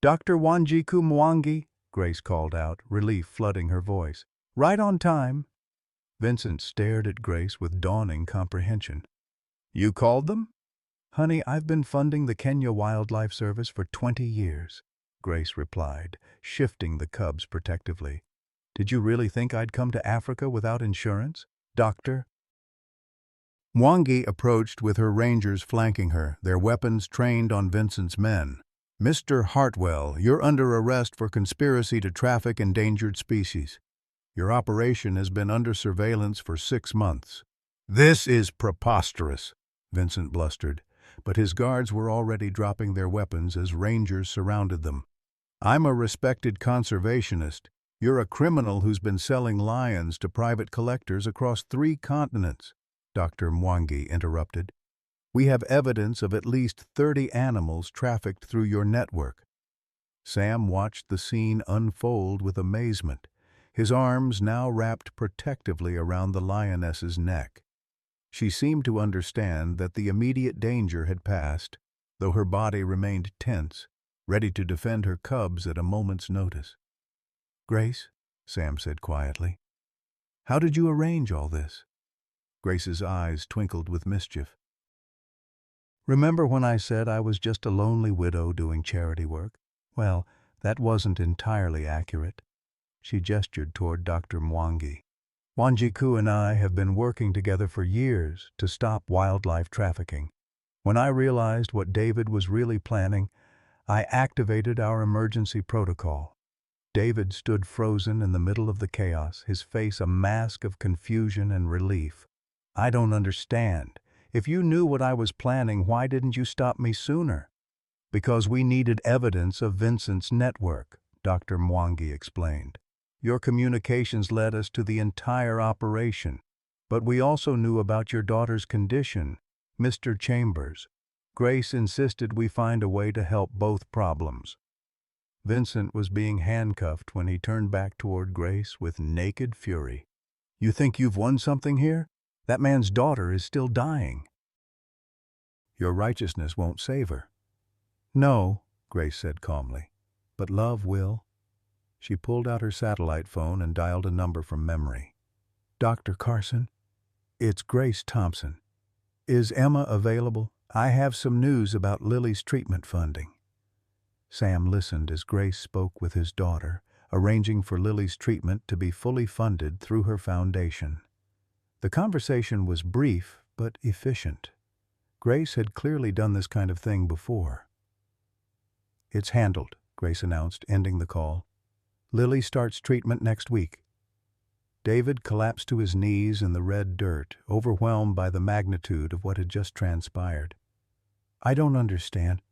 "Dr. Wanjiku Mwangi," Grace called out, relief flooding her voice. "Right on time." Vincent stared at Grace with dawning comprehension. "You called them?" "Honey, I've been funding the Kenya Wildlife Service for 20 years. Grace replied, shifting the cubs protectively. "Did you really think I'd come to Africa without insurance, Doctor?" Mwangi approached with her rangers flanking her, their weapons trained on Vincent's men. "Mr. Hartwell, you're under arrest for conspiracy to traffic endangered species. Your operation has been under surveillance for 6 months." "This is preposterous," Vincent blustered, but his guards were already dropping their weapons as rangers surrounded them. "I'm a respected conservationist. You're a criminal who's been selling lions to private collectors across 3 continents," Dr. Mwangi interrupted. "We have evidence of at least 30 animals trafficked through your network." Sam watched the scene unfold with amazement, his arms now wrapped protectively around the lioness's neck. She seemed to understand that the immediate danger had passed, though her body remained tense, ready to defend her cubs at a moment's notice. "Grace," Sam said quietly, "how did you arrange all this?" Grace's eyes twinkled with mischief. "Remember when I said I was just a lonely widow doing charity work? Well, that wasn't entirely accurate." She gestured toward Dr. Mwangi. "Wanjiku and I have been working together for years to stop wildlife trafficking. When I realized what David was really planning, I activated our emergency protocol." David stood frozen in the middle of the chaos, his face a mask of confusion and relief. "I don't understand. If you knew what I was planning, why didn't you stop me sooner?" "Because we needed evidence of Vincent's network," Dr. Mwangi explained. "Your communications led us to the entire operation, but we also knew about your daughter's condition, Mr. Chambers. Grace insisted we find a way to help both problems." Vincent was being handcuffed when he turned back toward Grace with naked fury. "You think you've won something here? That man's daughter is still dying." "Your righteousness won't save her." "No," Grace said calmly, "but love will." She pulled out her satellite phone and dialed a number from memory. "Dr. Carson, it's Grace Thompson. Is Emma available? I have some news about Lily's treatment funding." Sam listened as Grace spoke with his daughter, arranging for Lily's treatment to be fully funded through her foundation. The conversation was brief but efficient. Grace had clearly done this kind of thing before. "It's handled," Grace announced, ending the call. "Lily starts treatment next week." David collapsed to his knees in the red dirt, overwhelmed by the magnitude of what had just transpired. "I don't understand.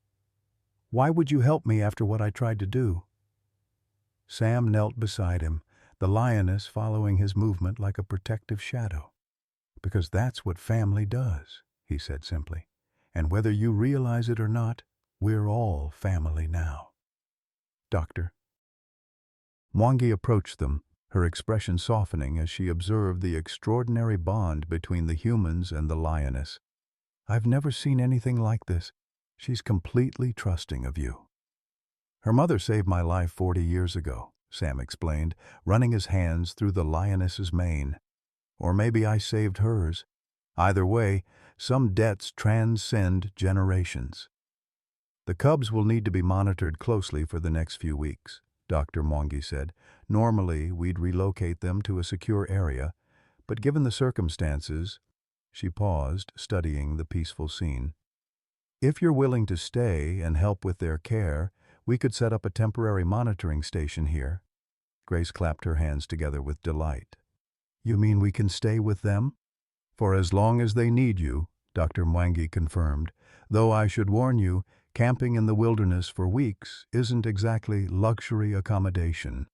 Why would you help me after what I tried to do?" Sam knelt beside him, the lioness following his movement like a protective shadow. "Because that's what family does," he said simply. "And whether you realize it or not, we're all family now." "Doctor." Mwangi approached them, her expression softening as she observed the extraordinary bond between the humans and the lioness. "I've never seen anything like this. She's completely trusting of you." "Her mother saved my life 40 years ago," Sam explained, running his hands through the lioness's mane. "Or maybe I saved hers. Either way, some debts transcend generations." "The cubs will need to be monitored closely for the next few weeks," Dr. Mwangi said. "Normally, we'd relocate them to a secure area, but given the circumstances—" She paused, studying the peaceful scene. "If you're willing to stay and help with their care, we could set up a temporary monitoring station here." Grace clapped her hands together with delight. "You mean we can stay with them?" "For as long as they need you," Dr. Mwangi confirmed, "though I should warn you, camping in the wilderness for weeks isn't exactly luxury accommodation."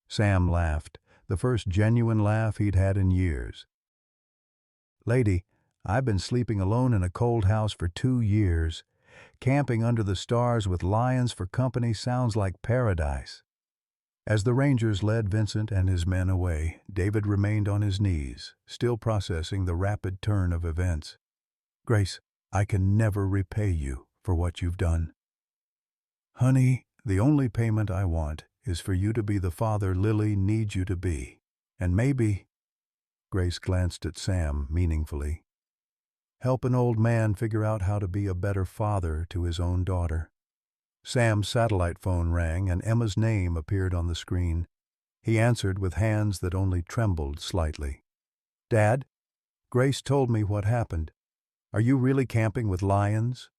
Sam laughed, the first genuine laugh he'd had in years. "Lady, I've been sleeping alone in a cold house for 2 years. Camping under the stars with lions for company sounds like paradise." As the Rangers led Vincent and his men away, David remained on his knees, still processing the rapid turn of events. "Grace, I can never repay you for what you've done. Honey, the only payment I want is for you to be the father Lily needs you to be. And maybe," Grace glanced at Sam meaningfully, "help an old man figure out how to be a better father to his own daughter." Sam's satellite phone rang and Emma's name appeared on the screen. He answered with hands that only trembled slightly. "Dad, Grace told me what happened. Are you really camping with lions?"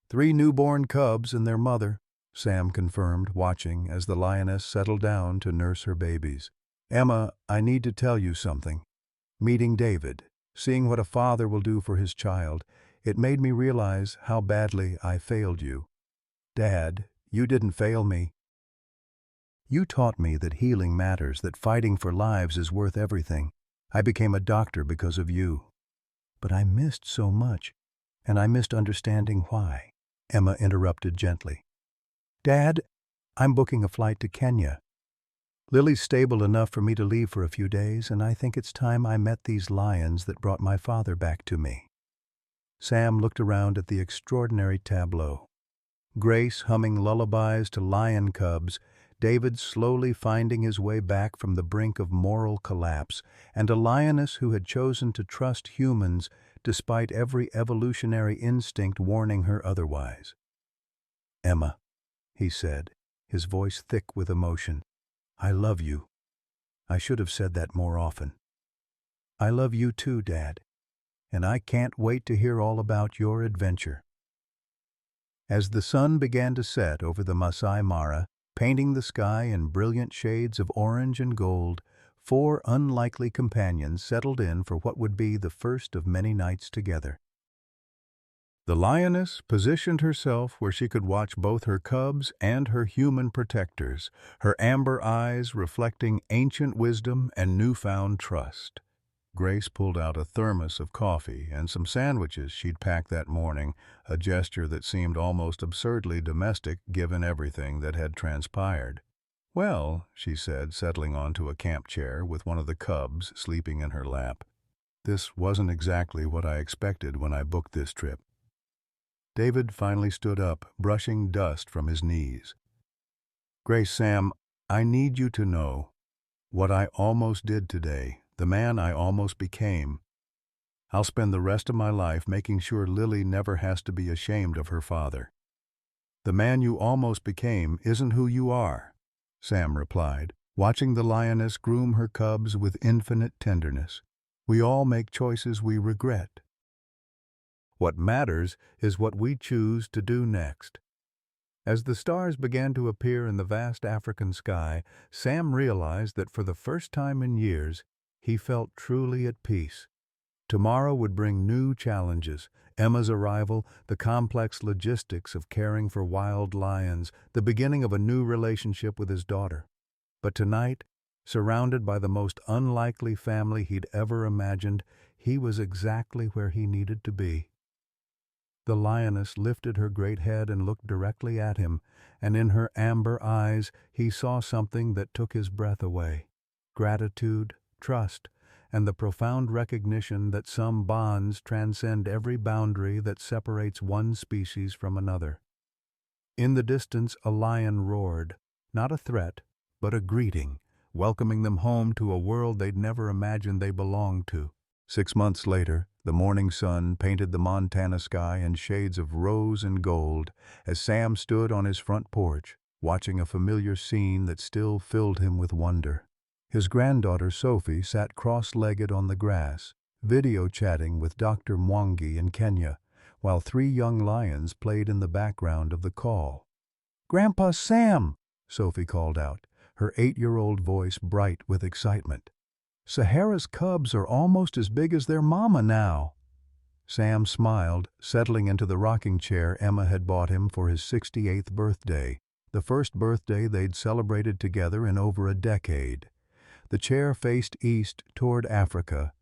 "3 newborn cubs and their mother," Sam confirmed, watching as the lioness settled down to nurse her babies. "Emma, I need to tell you something. Meeting David, seeing what a father will do for his child, it made me realize how badly I failed you." "Dad, you didn't fail me. You taught me that healing matters, that fighting for lives is worth everything. I became a doctor because of you. But I missed so much, and I missed understanding why," Emma interrupted gently. "Dad, I'm booking a flight to Kenya. Lily's stable enough for me to leave for a few days, and I think it's time I met these lions that brought my father back to me." Sam looked around at the extraordinary tableau. Grace humming lullabies to lion cubs, David slowly finding his way back from the brink of moral collapse, and a lioness who had chosen to trust humans despite every evolutionary instinct warning her otherwise. "Emma," he said, his voice thick with emotion, "I love you. I should have said that more often. I love you too, Dad, and I can't wait to hear all about your adventure." As the sun began to set over the Masai Mara, painting the sky in brilliant shades of orange and gold, 4 unlikely companions settled in for what would be the first of many nights together. The lioness positioned herself where she could watch both her cubs and her human protectors, her amber eyes reflecting ancient wisdom and newfound trust. Grace pulled out a thermos of coffee and some sandwiches she'd packed that morning, a gesture that seemed almost absurdly domestic given everything that had transpired. "Well," she said, settling onto a camp chair with one of the cubs sleeping in her lap, "this wasn't exactly what I expected when I booked this trip." David finally stood up, brushing dust from his knees. "Grace, Sam, I need you to know what I almost did today, the man I almost became. I'll spend the rest of my life making sure Lily never has to be ashamed of her father." "The man you almost became isn't who you are," Sam replied, watching the lioness groom her cubs with infinite tenderness. "We all make choices we regret. What matters is what we choose to do next." As the stars began to appear in the vast African sky, Sam realized that for the first time in years, He felt truly at peace. Tomorrow would bring new challenges: Emma's arrival, the complex logistics of caring for wild lions, the beginning of a new relationship with his daughter. But tonight, surrounded by the most unlikely family he'd ever imagined, he was exactly where he needed to be. The lioness lifted her great head and looked directly at him, and in her amber eyes he saw something that took his breath away: gratitude, trust, and the profound recognition that some bonds transcend every boundary that separates one species from another. In the distance a lion roared, not a threat, but a greeting, welcoming them home to a world they'd never imagined they belonged to. 6 months later, the morning sun painted the Montana sky in shades of rose and gold as Sam stood on his front porch, watching a familiar scene that still filled him with wonder. His granddaughter Sophie sat cross-legged on the grass, video chatting with Dr. Mwangi in Kenya, while 3 young lions played in the background of the call. "Grandpa Sam!" Sophie called out, her 8-year-old voice bright with excitement. "Sahara's cubs are almost as big as their mama now." Sam smiled, settling into the rocking chair Emma had bought him for his 68th birthday, the first birthday they'd celebrated together in over a decade. The chair faced east toward Africa,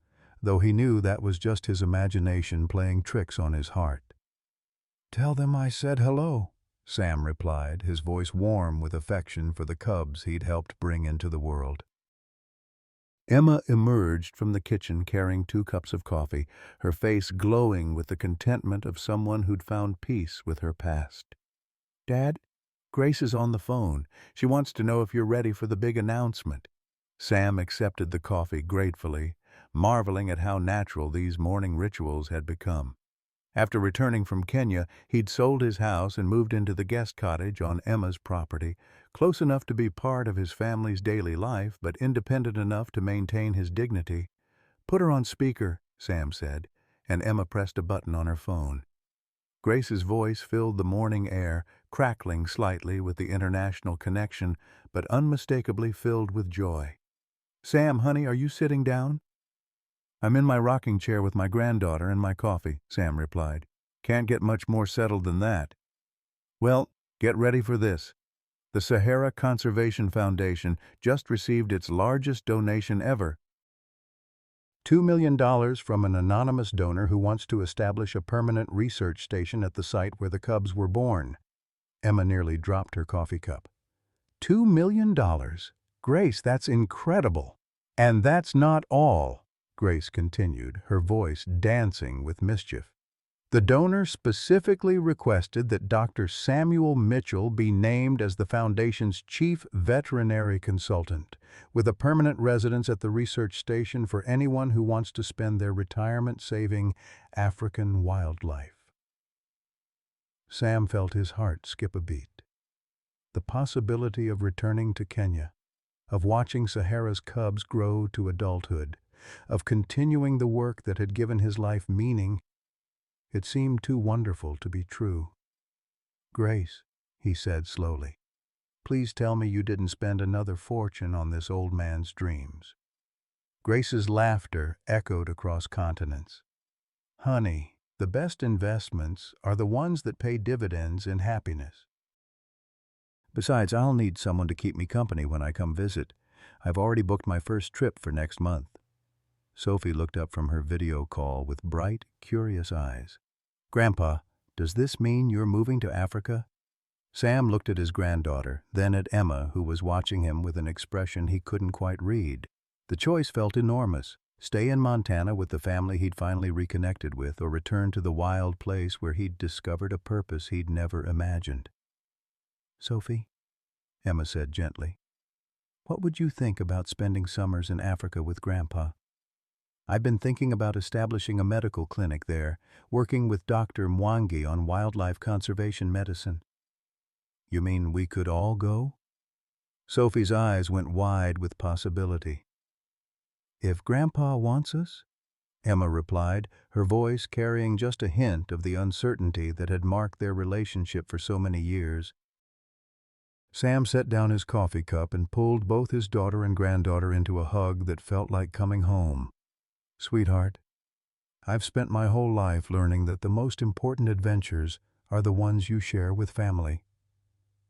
though he knew that was just his imagination playing tricks on his heart. "Tell them I said hello," Sam replied, his voice warm with affection for the cubs he'd helped bring into the world. Emma emerged from the kitchen carrying 2 cups of coffee, her face glowing with the contentment of someone who'd found peace with her past. "Dad, Grace is on the phone. She wants to know if you're ready for the big announcement." Sam accepted the coffee gratefully, marveling at how natural these morning rituals had become. After returning from Kenya, he'd sold his house and moved into the guest cottage on Emma's property, close enough to be part of his family's daily life, but independent enough to maintain his dignity. "Put her on speaker," Sam said, and Emma pressed a button on her phone. Grace's voice filled the morning air, crackling slightly with the international connection, but unmistakably filled with joy. "Sam, honey, are you sitting down?" "I'm in my rocking chair with my granddaughter and my coffee," Sam replied. "Can't get much more settled than that." "Well, get ready for this. The Sahara Conservation Foundation just received its largest donation ever. $2 million from an anonymous donor who wants to establish a permanent research station at the site where the cubs were born." Emma nearly dropped her coffee cup. $2 million? Grace, that's incredible. "And that's not all," Grace continued, her voice dancing with mischief. "The donor specifically requested that Dr. Samuel Mitchell be named as the Foundation's chief veterinary consultant, with a permanent residence at the research station for anyone who wants to spend their retirement saving African wildlife." Sam felt his heart skip a beat. The possibility of returning to Kenya, of watching Sahara's cubs grow to adulthood, of continuing the work that had given his life meaning, it seemed too wonderful to be true. "Grace," he said slowly, "please tell me you didn't spend another fortune on this old man's dreams." Grace's laughter echoed across continents. "Honey, the best investments are the ones that pay dividends in happiness. Besides, I'll need someone to keep me company when I come visit. I've already booked my first trip for next month." Sophie looked up from her video call with bright, curious eyes. "Grandpa, does this mean you're moving to Africa?" Sam looked at his granddaughter, then at Emma, who was watching him with an expression he couldn't quite read. The choice felt enormous: stay in Montana with the family he'd finally reconnected with, or return to the wild place where he'd discovered a purpose he'd never imagined. "Sophie," Emma said gently, "what would you think about spending summers in Africa with Grandpa? I've been thinking about establishing a medical clinic there, working with Dr. Mwangi on wildlife conservation medicine." "You mean we could all go?" Sophie's eyes went wide with possibility. "If Grandpa wants us," Emma replied, her voice carrying just a hint of the uncertainty that had marked their relationship for so many years. Sam set down his coffee cup and pulled both his daughter and granddaughter into a hug that felt like coming home. "Sweetheart, I've spent my whole life learning that the most important adventures are the ones you share with family."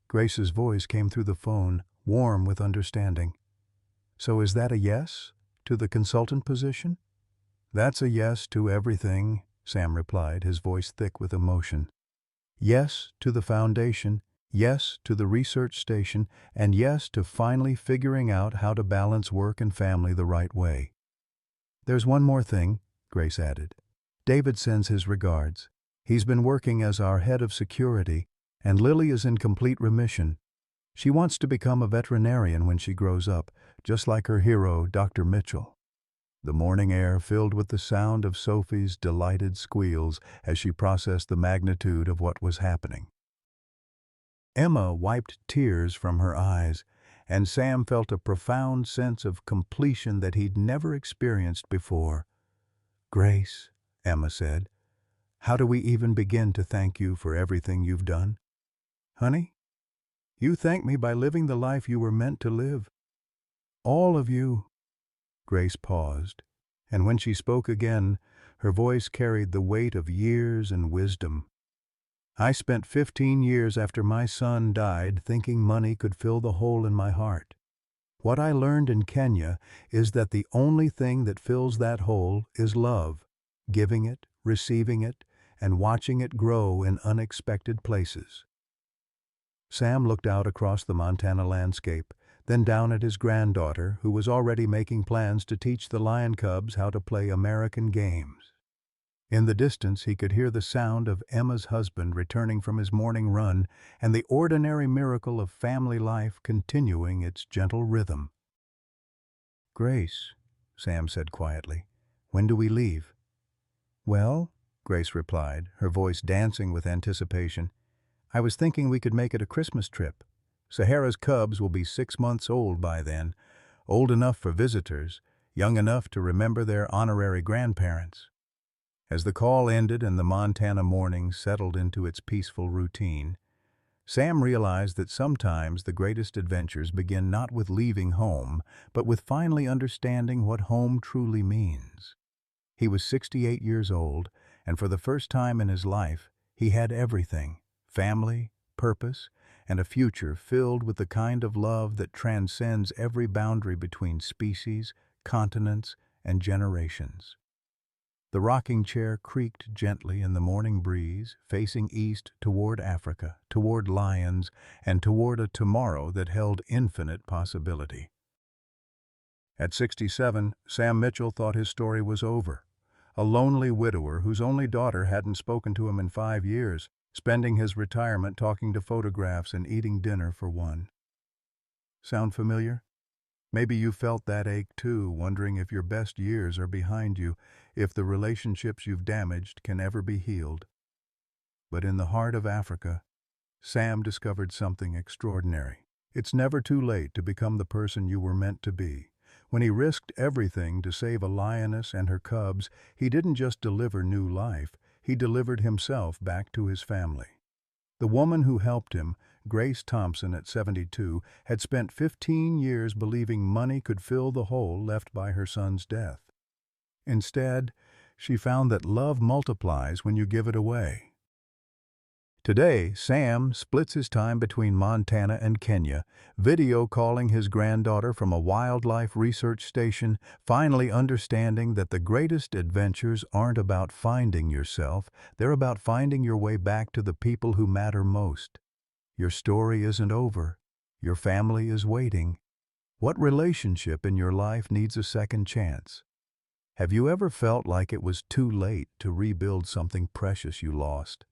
Grace's voice came through the phone, warm with understanding. "So is that a yes to the consultant position?" "That's a yes to everything," Sam replied, his voice thick with emotion. "Yes to the foundation, yes to the research station, and yes to finally figuring out how to balance work and family the right way." "There's one more thing," Grace added. "David sends his regards. He's been working as our head of security, and Lily is in complete remission. She wants to become a veterinarian when she grows up, just like her hero, Dr. Mitchell." The morning air filled with the sound of Sophie's delighted squeals as she processed the magnitude of what was happening. Emma wiped tears from her eyes, and Sam felt a profound sense of completion that he'd never experienced before. "Grace," Emma said, "how do we even begin to thank you for everything you've done?" "Honey, you thank me by living the life you were meant to live. All of you." Grace paused, and when she spoke again, her voice carried the weight of years and wisdom. "I spent 15 years after my son died thinking money could fill the hole in my heart. What I learned in Kenya is that the only thing that fills that hole is love, giving it, receiving it, and watching it grow in unexpected places." Sam looked out across the Montana landscape, then down at his granddaughter, who was already making plans to teach the lion cubs how to play American games. In the distance he could hear the sound of Emma's husband returning from his morning run and the ordinary miracle of family life continuing its gentle rhythm. "Grace," Sam said quietly, "when do we leave?" "Well," Grace replied, her voice dancing with anticipation, "I was thinking we could make it a Christmas trip. Sahara's cubs will be 6 months old by then, old enough for visitors, young enough to remember their honorary grandparents." As the call ended and the Montana morning settled into its peaceful routine, Sam realized that sometimes the greatest adventures begin not with leaving home, but with finally understanding what home truly means. He was 68 years old, and for the first time in his life, he had everything: family, purpose, and a future filled with the kind of love that transcends every boundary between species, continents, and generations. The rocking chair creaked gently in the morning breeze, facing east toward Africa, toward lions, and toward a tomorrow that held infinite possibility. At 67, Sam Mitchell thought his story was over. A lonely widower whose only daughter hadn't spoken to him in 5 years, spending his retirement talking to photographs and eating dinner for one. Sound familiar? Maybe you felt that ache too, wondering if your best years are behind you, if the relationships you've damaged can ever be healed. But in the heart of Africa, Sam discovered something extraordinary. It's never too late to become the person you were meant to be. When he risked everything to save a lioness and her cubs, he didn't just deliver new life, he delivered himself back to his family. The woman who helped him, Grace Thompson at 72, had spent 15 years believing money could fill the hole left by her son's death. Instead, she found that love multiplies when you give it away. Today, Sam splits his time between Montana and Kenya, video calling his granddaughter from a wildlife research station, finally understanding that the greatest adventures aren't about finding yourself, they're about finding your way back to the people who matter most. Your story isn't over. Your family is waiting. What relationship in your life needs a second chance? Have you ever felt like it was too late to rebuild something precious you lost?